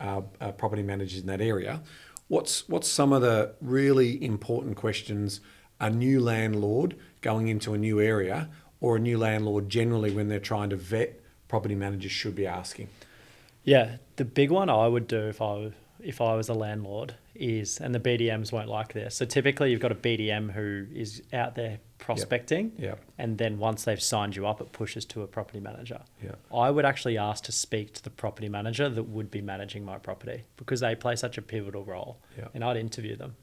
property managers in that area. What's some of the really important questions a new landlord going into a new area, or a new landlord generally when they're trying to vet property managers, should be asking? Yeah, the big one I would do if I was a landlord is, and the BDMs won't like this. So typically you've got a BDM who is out there prospecting, and then once they've signed you up, it pushes to a property manager. I would actually ask to speak to the property manager that would be managing my property, because they play such a pivotal role, and I'd interview them.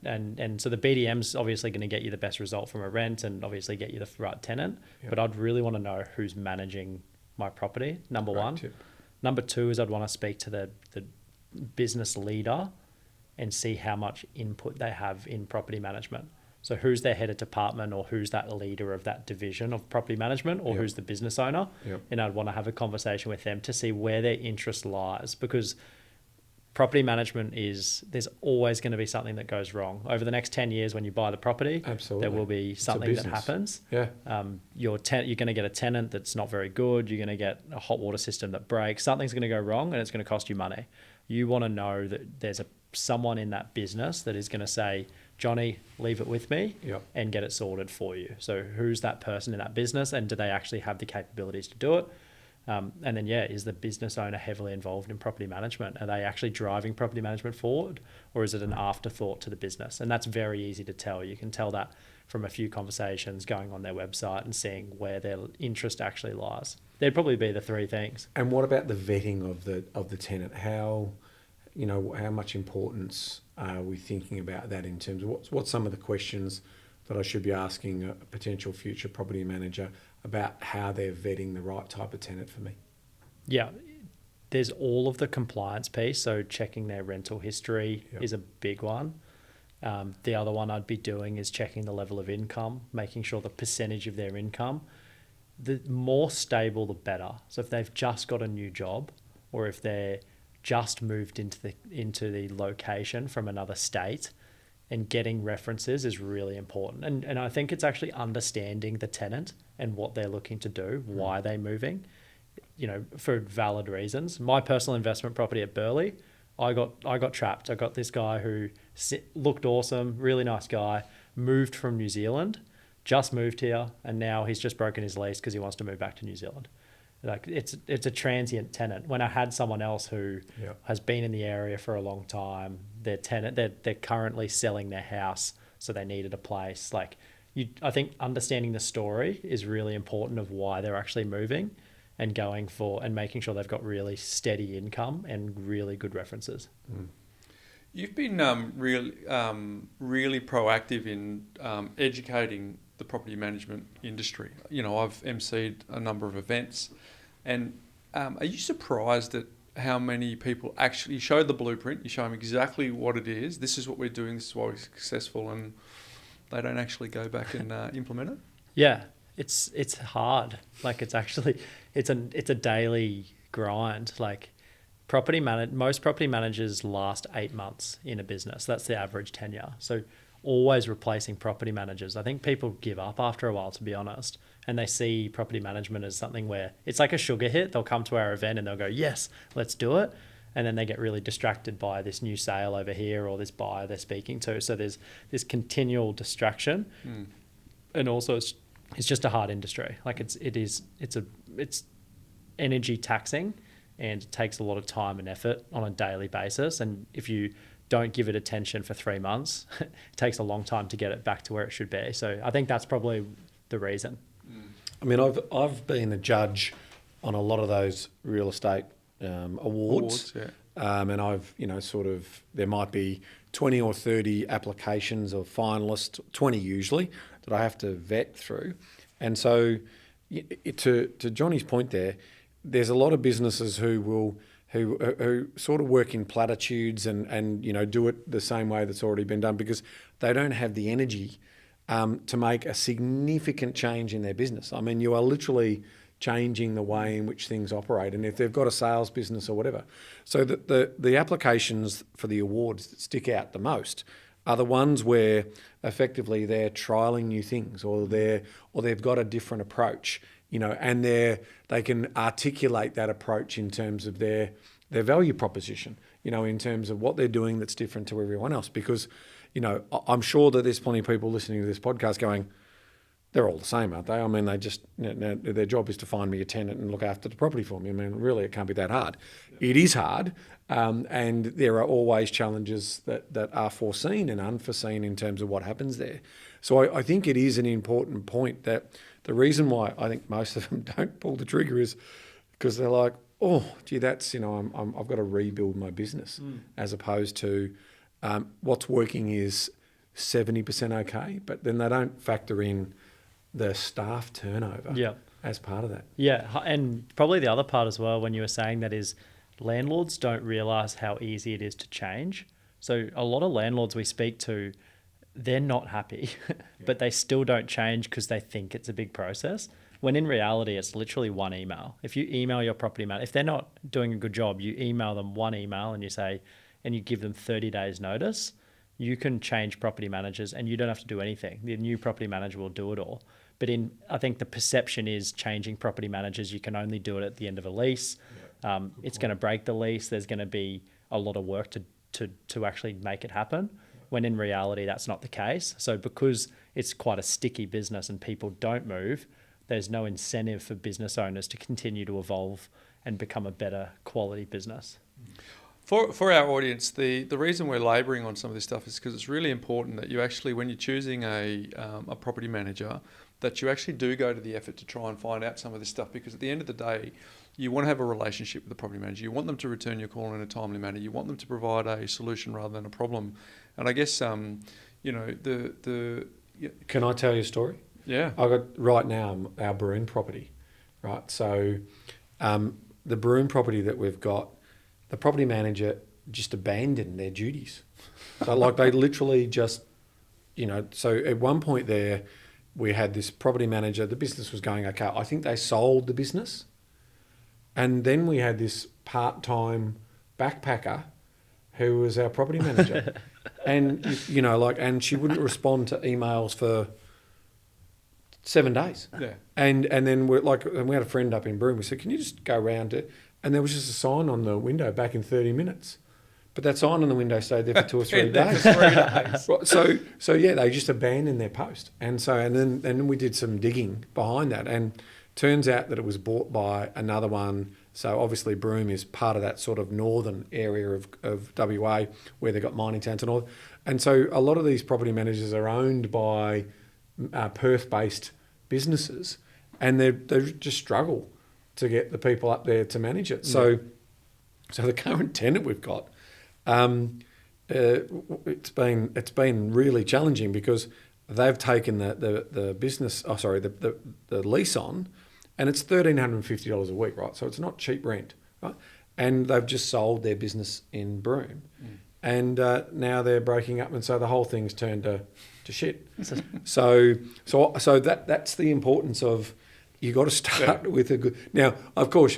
And so the BDM's obviously going to get you the best result from a rent and obviously get you the right tenant, but I'd really want to know who's managing my property, number one. Tip. Number 2 is I'd want to speak to the business leader and see how much input they have in property management. So who's their head of department, or who's that leader of that division of property management, or who's the business owner. And I'd want to have a conversation with them to see where their interest lies, because property management there's always going to be something that goes wrong. Over the next 10 years when you buy the property, there will be something that happens. You're going to get a tenant that's not very good. You're going to get a hot water system that breaks. Something's going to go wrong, and it's going to cost you money. You want to know that there's someone in that business that is going to say, Jonny, leave it with me and get it sorted for you. So who's that person in that business, and do they actually have the capabilities to do it? And then, is the business owner heavily involved in property management? Are they actually driving property management forward, or is it an afterthought to the business? And that's very easy to tell. You can tell that from a few conversations, going on their website and seeing where their interest actually lies. They'd probably be the 3 things. And what about the vetting of the tenant? How much importance are we thinking about that in terms of what's some of the questions that I should be asking a potential future property manager about how they're vetting the right type of tenant for me? Yeah, there's all of the compliance piece. So checking their rental history is a big one. The other one I'd be doing is checking the level of income, making sure the percentage of their income, the more stable, the better. So if they've just got a new job, or if they're just moved into the location from another state, and getting references is really important. And I think it's actually understanding the tenant and what they're looking to do, why they're moving, for valid reasons. My personal investment property at Burleigh, I got trapped. I got this guy who looked awesome, really nice guy, moved from New Zealand, just moved here, and now he's just broken his lease because he wants to move back to New Zealand. Like, it's a transient tenant. When I had someone else who has been in the area for a long time, they're currently selling their house, so they needed a place. I think understanding the story is really important of why they're actually moving, and making sure they've got really steady income and really good references. You've been really proactive in educating the property management industry. I've emceed a number of events, and are you surprised at how many people actually show the blueprint? You show them exactly what it is. This is what we're doing. This is why we're successful, and they don't actually go back and implement it. Yeah, it's hard. It's a daily grind. Most property managers last 8 months in a business. That's the average tenure. So always replacing property managers. I think people give up after a while, to be honest, and they see property management as something where it's like a sugar hit. They'll come to our event and they'll go, yes, let's do it. And then they get really distracted by this new sale over here or this buyer they're speaking to. So there's this continual distraction. And also it's just a hard industry. It's energy taxing, and it takes a lot of time and effort on a daily basis. And if you don't give it attention for 3 months, it takes a long time to get it back to where it should be. So I think that's probably the reason. I mean, I've been a judge on a lot of those real estate awards. And I've, there might be 20 or 30 applications or finalists, 20 usually, that I have to vet through. And so, to Jonny's point there's a lot of businesses who sort of work in platitudes and do it the same way that's already been done because they don't have the energy to make a significant change in their business. I mean, you are literally changing the way in which things operate, and if they've got a sales business or whatever. So the applications for the awards that stick out the most are the ones where effectively they're trialing new things or they've got a different approach, and they can articulate that approach in terms of their value proposition, in terms of what they're doing that's different to everyone else. Because, I'm sure that there's plenty of people listening to this podcast going, they're all the same, aren't they? I mean, their job is to find me a tenant and look after the property for me. I mean, really, it can't be that hard. It is hard, and there are always challenges that are foreseen and unforeseen in terms of what happens there. So I think it is an important point that the reason why I think most of them don't pull the trigger is because they're like, oh, gee, that's, I've got to rebuild my business, as opposed to what's working is 70% okay, but then they don't factor in the staff turnover as part of that. Yeah, and probably the other part as well when you were saying that is landlords don't realise how easy it is to change. So a lot of landlords we speak to, they're not happy, but they still don't change because they think it's a big process. When in reality, it's literally one email. If you email your property manager, if they're not doing a good job, you email them one email and you give them 30 days notice, you can change property managers and you don't have to do anything. The new property manager will do it all. But I think the perception is changing property managers, you can only do it at the end of a lease. It's going to break the lease. There's going to be a lot of work to actually make it happen, when in reality, that's not the case. So because it's quite a sticky business and people don't move, there's no incentive for business owners to continue to evolve and become a better quality business. For our audience, the reason we're labouring on some of this stuff is because it's really important that you actually, when you're choosing a property manager, that you actually do go to the effort to try and find out some of this stuff, because at the end of the day, you want to have a relationship with the property manager. You want them to return your call in a timely manner. You want them to provide a solution rather than a problem. And I guess, Can I tell you a story? Yeah. I've got right now our Broome property, right? So the Broome property that we've got, the property manager just abandoned their duties. So like they literally just, so at one point there, we had this property manager, the business was going okay. I think they sold the business. And then we had this part-time backpacker who was our property manager. And, and she wouldn't respond to emails for 7 days. Yeah. And then we had a friend up in Broome. We said, can you just go around it? And there was just a sign on the window back in 30 minutes. But that sign on the window stayed there for 2 or 3 days. Right, so yeah, they just abandoned their post. And then we did some digging behind that. And turns out that it was bought by another one. So obviously Broome is part of that sort of northern area of WA where they've got mining towns and all. And so a lot of these property managers are owned by Perth-based businesses, and they just struggle to get the people up there to manage it. So the current tenant we've got, it's been really challenging because they've taken the business, the lease on, and it's $1,350 a week, right? So it's not cheap rent, right? And they've just sold their business in Broome, and now they're breaking up, and so the whole thing's turned to shit. So that's the importance of, you got to start with a good. Now, of course,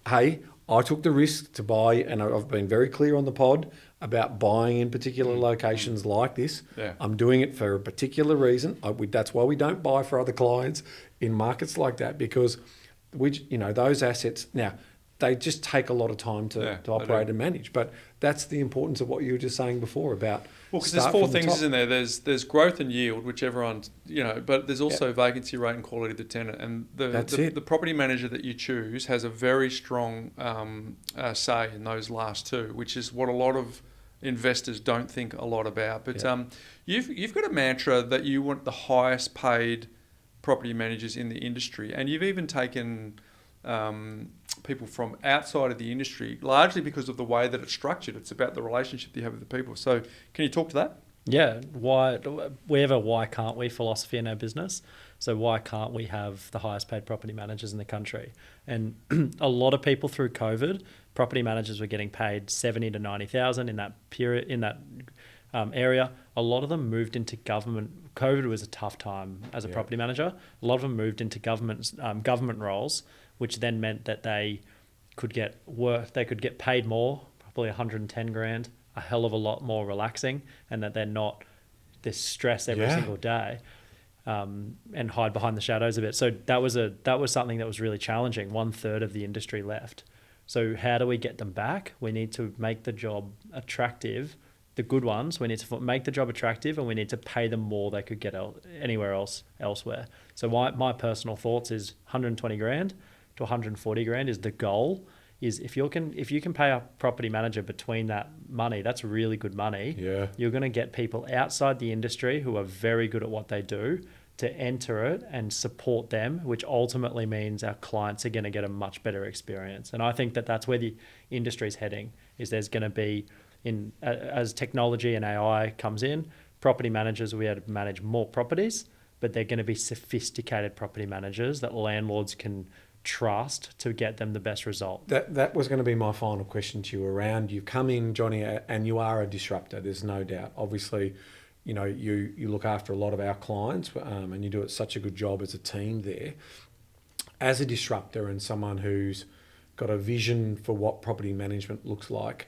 hey, I took the risk to buy, and I've been very clear on the pod about buying in particular locations like this. Yeah. I'm doing it for a particular reason. That's why we don't buy for other clients in markets like that, because those assets now, they just take a lot of time to operate and manage. But that's the importance of what you were just saying before about. Well, because there's four things in there. There's growth and yield, which everyone's, but there's also vacancy rate and quality of the tenant. And the property manager that you choose has a very strong say in those last two, which is what a lot of investors don't think a lot about. But you've got a mantra that you want the highest paid property managers in the industry, and you've even taken people from outside of the industry, largely because of the way that it's structured. It's about the relationship you have with the people. So can you talk to that? Yeah, why can't we philosophy in our business? So why can't we have the highest paid property managers in the country? And a lot of people through COVID, property managers were getting paid 70 to 90,000 in that period, in that area. A lot of them moved into government. COVID was a tough time as a property manager. A lot of them moved into government roles, which then meant that they could get work. They could get paid more, probably 110 grand, a hell of a lot more relaxing, and that they're not this stress every single day, and hide behind the shadows a bit. So that was something that was really challenging. 1/3 of the industry left. So how do we get them back? We need to make the job attractive. The good ones, we need to make the job attractive, and we need to pay them more they could get anywhere elsewhere. So my personal thoughts is 120 grand to 140 grand is the goal. Is if you can pay a property manager between that money, that's really good money. Yeah. You're going to get people outside the industry who are very good at what they do to enter it and support them, which ultimately means our clients are going to get a much better experience. And I think that that's where the industry's heading. Is there's going to be as technology and AI comes in, property managers will be able to manage more properties, but they're going to be sophisticated property managers that landlords can trust to get them the best result. That was going to be my final question to you around, you've come in, Jonny, and you are a disruptor, there's no doubt. Obviously, you look after a lot of our clients, and you do it such a good job as a team there. As a disruptor and someone who's got a vision for what property management looks like,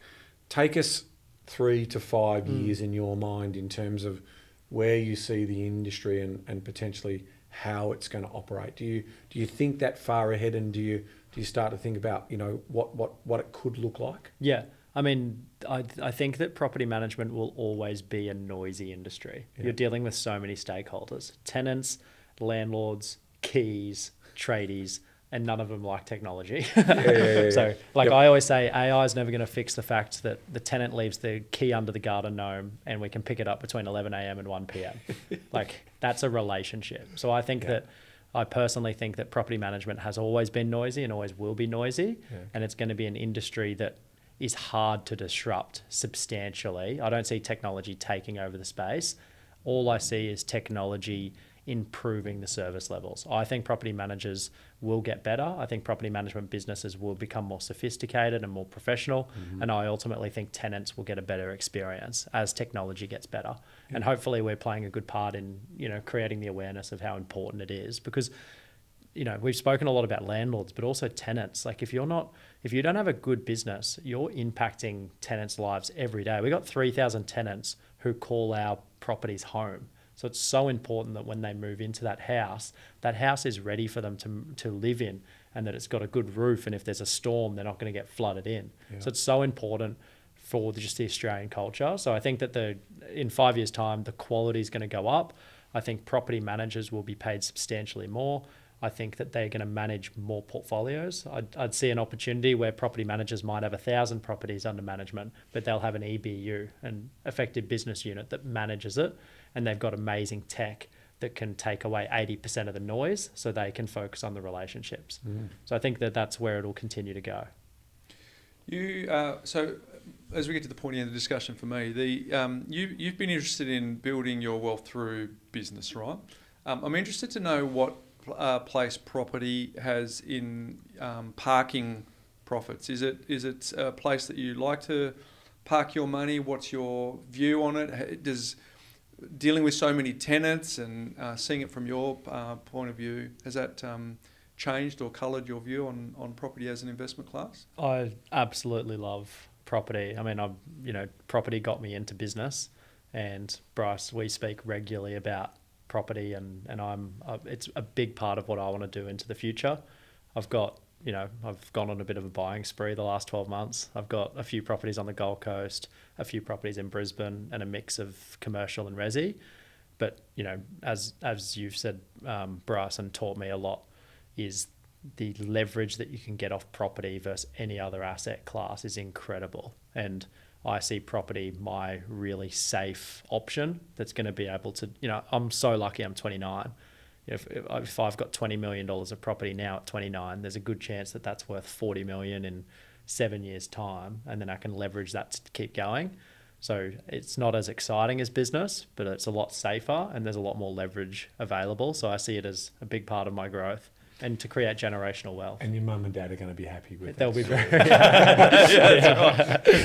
take us 3 to 5 years in your mind in terms of where you see the industry and potentially how it's going to operate. Do you think that far ahead, and do you start to think about what it could look like? Yeah, I mean, I think that property management will always be a noisy industry. You're dealing with so many stakeholders: tenants, landlords, keys, tradies, and none of them like technology. So I always say, AI is never going to fix the fact that the tenant leaves the key under the garden gnome and we can pick it up between 11 a.m. and 1 p.m. That's a relationship. So I think I personally think that property management has always been noisy and always will be noisy. And it's going to be an industry that is hard to disrupt substantially. I don't see technology taking over the space. All I see is technology improving the service levels. I think property managers will get better. I think property management businesses will become more sophisticated and more professional. And I ultimately think tenants will get a better experience as technology gets better. And hopefully we're playing a good part in, creating the awareness of how important it is, because, we've spoken a lot about landlords, but also tenants. If you don't have a good business, you're impacting tenants' lives every day. We got 3,000 tenants who call our properties home. So it's so important that when they move into that house is ready for them to live in, and that it's got a good roof, and if there's a storm, they're not going to get flooded in. So it's so important for just the Australian culture. So I think that in 5 years' time, the quality is going to go up. I think property managers will be paid substantially more. I think that they're going to manage more portfolios. I'd see an opportunity where property managers might have 1,000 properties under management, but they'll have an EBU, an effective business unit, that manages it. And they've got amazing tech that can take away 80% of the noise so they can focus on the relationships. So I think that that's where it'll continue to go. So as we get to the point in the discussion for me, you've been interested in building your wealth through business, right? I'm interested to know what place property has in parking profits. Is it a place that you like to park your money? What's your view on it? Dealing with so many tenants and seeing it from your point of view, has that changed or coloured your view on property as an investment class? I absolutely love property. I mean, property got me into business, and Bryce, we speak regularly about property, and it's a big part of what I want to do into the future. I've gone on a bit of a buying spree the last 12 months. I've got a few properties on the Gold Coast, a few properties in Brisbane, and a mix of commercial and resi. But, as you've said, Bryce, and taught me a lot, is the leverage that you can get off property versus any other asset class is incredible. And I see property my really safe option that's going to be able to, I'm so lucky I'm 29. If I've got $20 million of property now at 29, there's a good chance that that's worth $40 million in 7 years' time, and then I can leverage that to keep going. So it's not as exciting as business, but it's a lot safer and there's a lot more leverage available. So I see it as a big part of my growth and to create generational wealth. And your mum and dad are going to be happy with that. They'll be very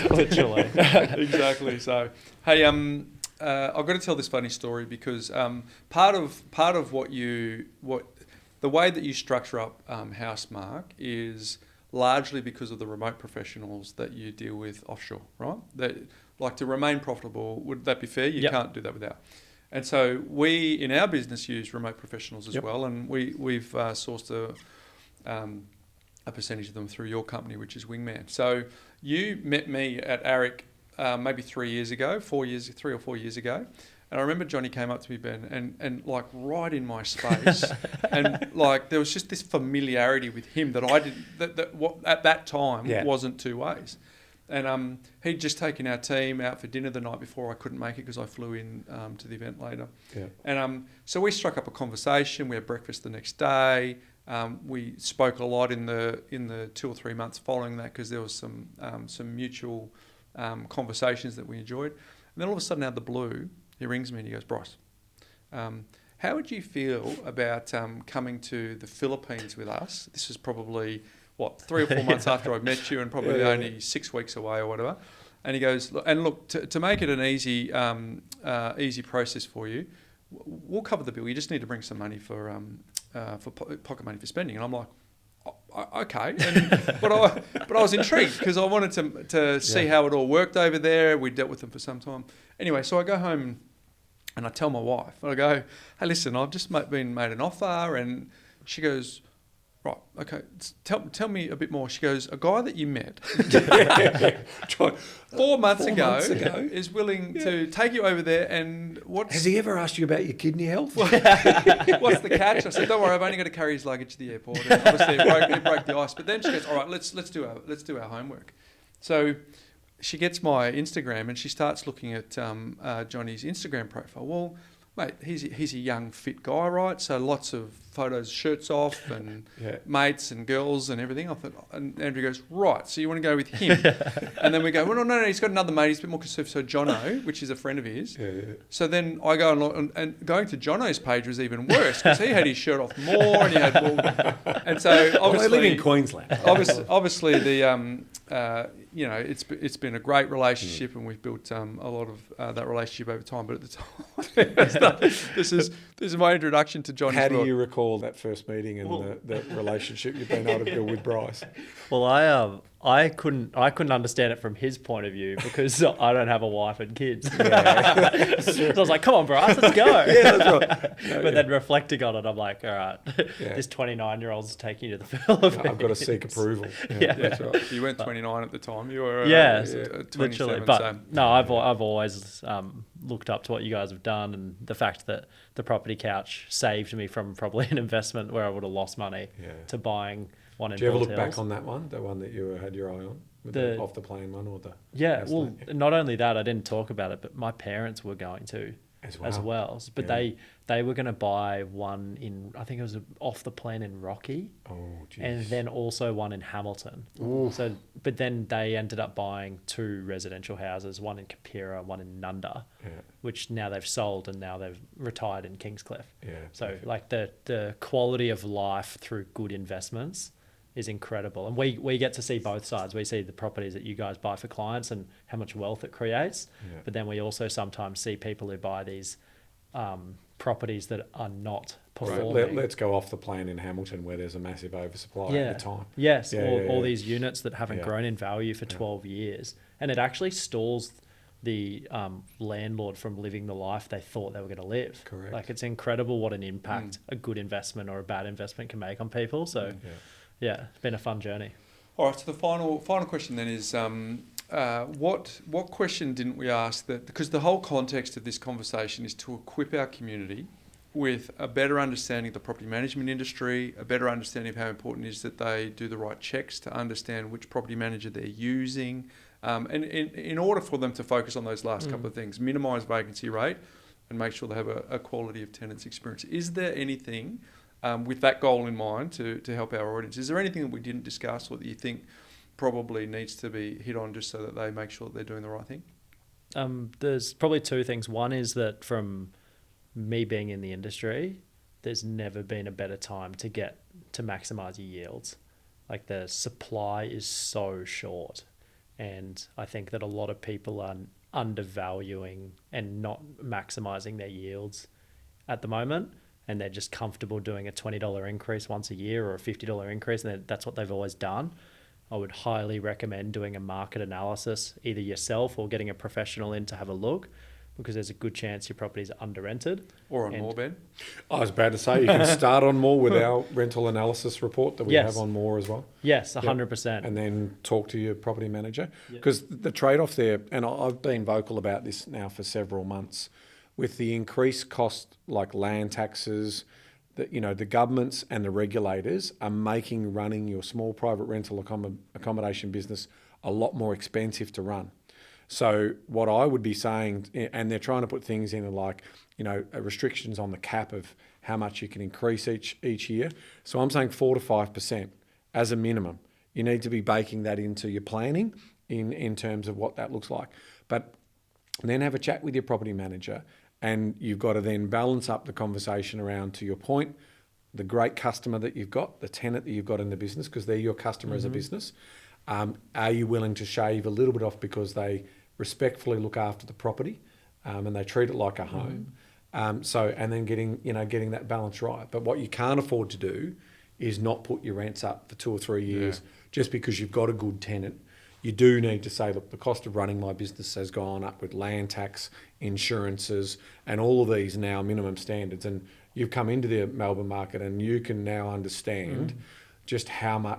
literally. Exactly. So, hey, I've got to tell this funny story because part of what the way that you structure up Housemark is largely because of the remote professionals that you deal with offshore, right? That like to remain profitable. Would that be fair? You can't do that without. And so we in our business use remote professionals as well, and we've sourced a percentage of them through your company, which is Wingman. So you met me at ARIC maybe 3 or 4 years ago. And I remember Jonny came up to me, Ben, and like right in my space, and like there was just this familiarity with him that I didn't that what at that time wasn't two ways. And he'd just taken our team out for dinner the night before. I couldn't make it because I flew in to the event later. Yeah. And so we struck up a conversation. We had breakfast the next day. We spoke a lot in the 2 or 3 months following that because there was some mutual conversations that we enjoyed. And then all of a sudden, out of the blue, he rings me and he goes, Bryce, how would you feel about coming to the Philippines with us? This is probably, 3 or 4 months after I met you and probably only 6 weeks away or whatever. And he goes, look, to make it an easy process for you, we'll cover the bill. You just need to bring some money for pocket money for spending. And I'm like, okay. But I was intrigued because I wanted to see how it all worked over there. We dealt with them for some time. Anyway, so I go home and I tell my wife, I go, hey, listen, I've just been made an offer. And she goes, right, okay, tell me a bit more. She goes, a guy that you met 4 months ago is willing to take you over there and Has he ever asked you about your kidney health? What's the catch? I said, don't worry, I've only got to carry his luggage to the airport. And obviously it broke the ice. But then she goes, all right, let's do our homework. So she gets my Instagram and she starts looking at Jonny's Instagram profile. Well, mate, he's a young, fit guy, right? So lots of photos, shirts off, and mates and girls and everything. I thought, and Andrew goes, right, so you want to go with him? And then we go, well, no, he's got another mate. He's a bit more conservative. So Jono, which is a friend of his. So then I go and going to Jono's page was even worse because he had his shirt off more and he had more. And so obviously, they live in Queensland. Obviously the it's been a great relationship and we've built a lot of that relationship over time. But at the time, this is my introduction to Jonny. How do you recall that first meeting and the relationship you've been able to build with Bryce? Well, I couldn't understand it from his point of view because I don't have a wife and kids. So I was like, come on, Bryce, let's go. That's right. But then reflecting on it, I'm like, all right, this 29-year-old's taking you to the Philippines. I've got to seek approval. That's right. You weren't 29 at the time. You were 27. Literally. But no, I've always looked up to what you guys have done and the fact that the property couch saved me from probably an investment where I would have lost money to buying one in Bell. Do you ever look back on that one, the one that you had your eye on? The off the plane one or the... Yeah, well, not only that, I didn't talk about it, but my parents were going to as well. But they were going to buy one in, I think it was off the plane in Rocky. Oh, geez. And then also one in Hamilton. Ooh. So, but then they ended up buying 2 residential houses, one in Kapira, one in Nunda, which now they've sold and now they've retired in Kingscliff. Yeah. So perfect. like the quality of life through good investments is incredible. And we get to see both sides. We see the properties that you guys buy for clients and how much wealth it creates. Yeah. But then we also sometimes see people who buy these properties that are not performing. Right. Let's go off the plane in Hamilton where there's a massive oversupply at the time. Yes, all these units that haven't grown in value for 12 years. And it actually stalls the landlord from living the life they thought they were going to live. Correct. Like it's incredible what an impact a good investment or a bad investment can make on people. So it's been a fun journey. All right, so the final question then is what question didn't we ask? That because the whole context of this conversation is to equip our community with a better understanding of the property management industry, a better understanding of how important it is that they do the right checks to understand which property manager they're using, and in order for them to focus on those last couple of things, minimise vacancy rate and make sure they have a quality of tenants experience. Is there anything with that goal in mind to help our audience? Is there anything that we didn't discuss or that you think probably needs to be hit on just so that they make sure that they're doing the right thing? There's probably two things. One is that from me being in the industry, there's never been a better time to maximize your yields. Like the supply is so short, and I think that a lot of people are undervaluing and not maximizing their yields at the moment, and they're just comfortable doing a $20 increase once a year or a $50 increase, and that's what they've always done. I would highly recommend doing a market analysis, either yourself or getting a professional in to have a look, because there's a good chance your properties are under-rented. Or on Moorr, Ben. I was about to say, you can start on Moorr with our rental analysis report that we have on Moorr as well. Yes, 100%. And then talk to your property manager. Because the trade-off there, and I've been vocal about this now for several months, with the increased cost like land taxes, that the governments and the regulators are making running your small private rental accommodation business a lot more expensive to run. So what I would be saying, and they're trying to put things in like, restrictions on the cap of how much you can increase each year. So I'm saying 4 to 5% as a minimum. You need to be baking that into your planning in terms of what that looks like. But then have a chat with your property manager, and you've got to then balance up the conversation around, to your point, the great customer that you've got, the tenant that you've got in the business, because they're your customer as a business. Are you willing to shave a little bit off because they respectfully look after the property and they treat it like a home? And then getting that balance right. But what you can't afford to do is not put your rents up for 2 or 3 years just because you've got a good tenant. You do need to say, look, the cost of running my business has gone up with land tax, insurances, and all of these now minimum standards. And you've come into the Melbourne market and you can now understand just how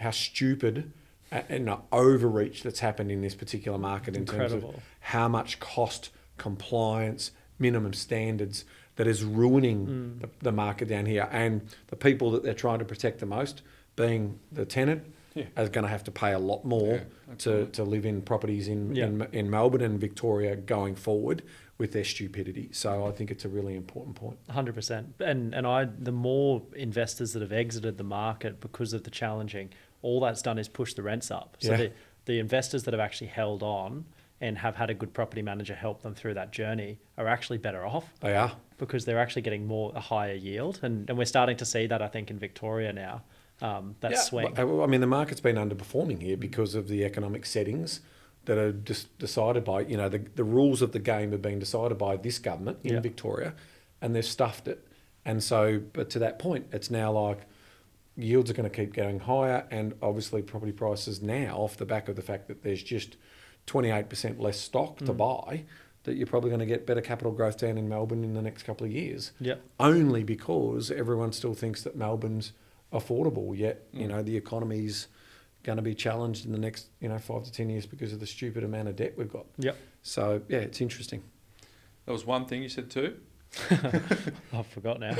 stupid and overreach that's happened in this particular market in terms of how much cost, compliance, minimum standards that is ruining the market down here. And the people that they're trying to protect the most, being the tenant, are going to have to pay a lot more to live in properties in Melbourne and Victoria going forward with their stupidity. So I think it's a really important point. 100%. And the more investors that have exited the market because of the challenging, all that's done is push the rents up. So the investors that have actually held on and have had a good property manager help them through that journey are actually better off. They are. Because they're actually getting a higher yield. And we're starting to see that, I think, in Victoria now. Swing. I mean, the market's been underperforming here because of the economic settings that are just decided by, the rules of the game have been decided by this government in Victoria, and they've stuffed it. And so, but to that point, it's now like yields are going to keep going higher, and obviously property prices now, off the back of the fact that there's just 28% less stock to buy, that you're probably going to get better capital growth down in Melbourne in the next couple of years. Only because everyone still thinks that Melbourne's affordable, yet the economy's going to be challenged in the next 5 to 10 years because of the stupid amount of debt we've got. So it's interesting. That was one thing. You said two. I forgot now.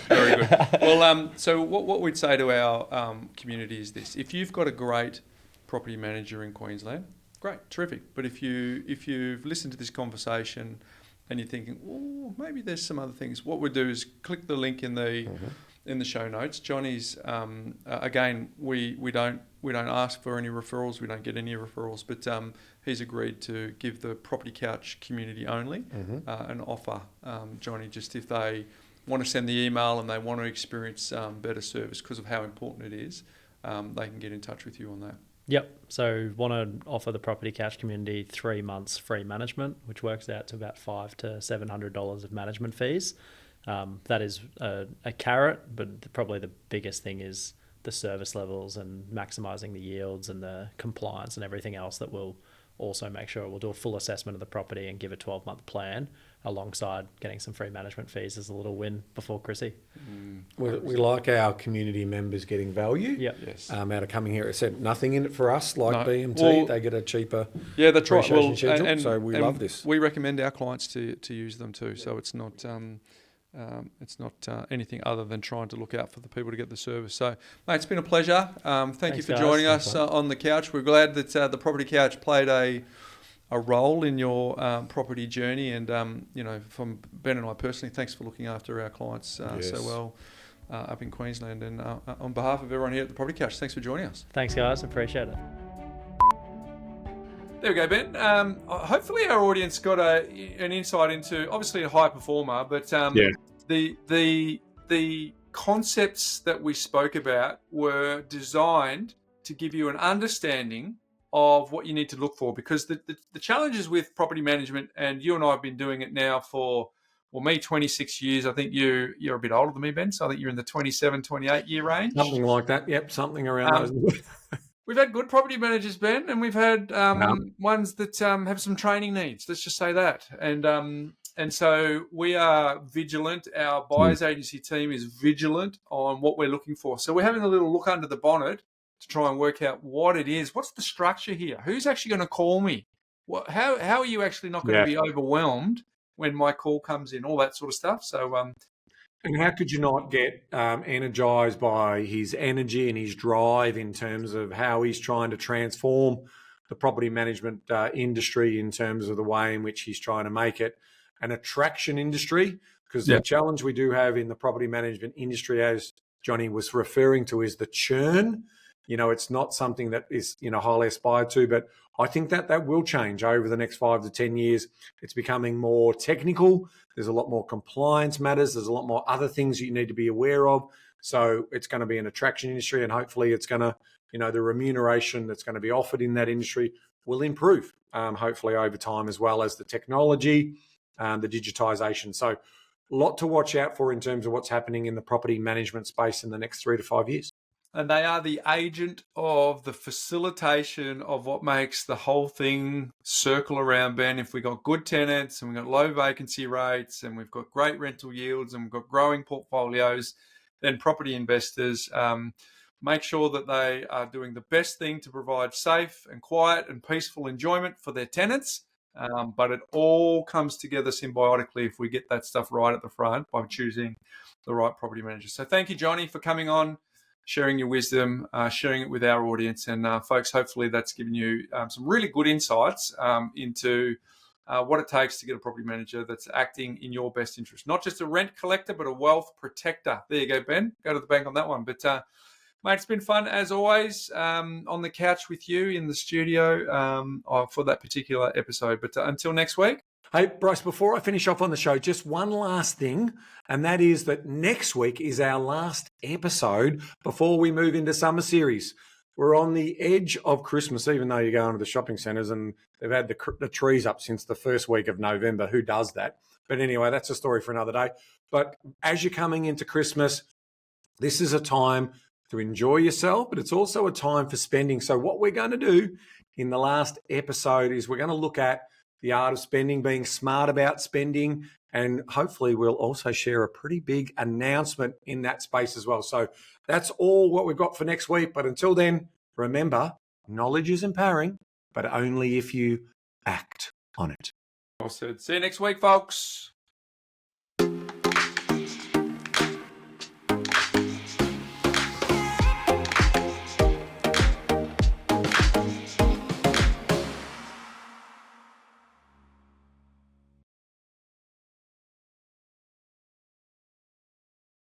Very good. Well, so what we'd say to our community is this: if you've got a great property manager in Queensland, great, terrific. But if you've listened to this conversation and you're thinking, oh, maybe there's some other things, what we'd do is click the link in the show notes. Jonny's again, we don't ask for any referrals. We don't get any referrals, but he's agreed to give the Property Couch community only an offer. Jonny, just if they want to send the email and they want to experience better service because of how important it is, they can get in touch with you on that. So want to offer the Property Couch community 3 months free management, which works out to about $500 to $700 of management fees. That is a carrot, but probably the biggest thing is the service levels and maximising the yields and the compliance and everything else that will also make sure we'll do a full assessment of the property and give a 12-month plan alongside getting some free management fees as a little win before Chrissy. We like our community members getting value out of coming here. It said nothing in it for us, like BMT. Well, they get a cheaper that's right. Well, so we love this. We recommend our clients to use them too. So it's not anything other than trying to look out for the people to get the service. So, mate, it's been a pleasure. Thank you for joining us on the couch. We're glad that the Property Couch played a role in your property journey. And, from Ben and I personally, thanks for looking after our clients so well up in Queensland. And on behalf of everyone here at the Property Couch, thanks for joining us. Thanks, guys. Appreciate it. There we go, Ben. Hopefully our audience got an insight into, obviously, a high performer, but the concepts that we spoke about were designed to give you an understanding of what you need to look for, because the challenges with property management, and you and I have been doing it now for, well, me 26 years. I think you're a bit older than me, Ben, so I think you're in the 27, 28 year range. Something like that. Yep, something around those. We've had good property managers, Ben, and we've had ones that have some training needs. Let's just say that. And so we are vigilant. Our buyers agency team is vigilant on what we're looking for. So we're having a little look under the bonnet to try and work out what it is. What's the structure here? Who's actually going to call me? How are you actually not going to be overwhelmed when my call comes in? All that sort of stuff. So and how could you not get energized by his energy and his drive in terms of how he's trying to transform the property management industry, in terms of the way in which he's trying to make it an attraction industry? Because the challenge we do have in the property management industry, as Jonny was referring to, is the churn. You know, it's not something that is, highly aspired to, but I think that will change over the next 5 to 10 years. It's becoming more technical. There's a lot more compliance matters. There's a lot more other things you need to be aware of. So it's going to be an attraction industry, and hopefully it's going to, the remuneration that's going to be offered in that industry will improve, hopefully over time, as well as the technology, the digitization. So a lot to watch out for in terms of what's happening in the property management space in the next 3 to 5 years. And they are the agent of the facilitation of what makes the whole thing circle around, Ben. If we've got good tenants and we've got low vacancy rates and we've got great rental yields and we've got growing portfolios, then property investors make sure that they are doing the best thing to provide safe and quiet and peaceful enjoyment for their tenants. But it all comes together symbiotically if we get that stuff right at the front by choosing the right property manager. So thank you, Jonny, for coming on, sharing your wisdom, sharing it with our audience. And folks, hopefully that's given you some really good insights into what it takes to get a property manager that's acting in your best interest. Not just a rent collector, but a wealth protector. There you go, Ben. Go to the bank on that one. But mate, it's been fun as always on the couch with you in the studio for that particular episode. But until next week. Hey, Bryce, before I finish off on the show, just one last thing, and that is that next week is our last episode before we move into summer series. We're on the edge of Christmas, even though you go into the shopping centres and they've had the trees up since the first week of November. Who does that? But anyway, that's a story for another day. But as you're coming into Christmas, this is a time to enjoy yourself, but it's also a time for spending. So what we're going to do in the last episode is we're going to look at the art of spending, being smart about spending, and hopefully we'll also share a pretty big announcement in that space as well. So that's all what we've got for next week. But until then, remember, knowledge is empowering, but only if you act on it. Well said. See you next week, folks.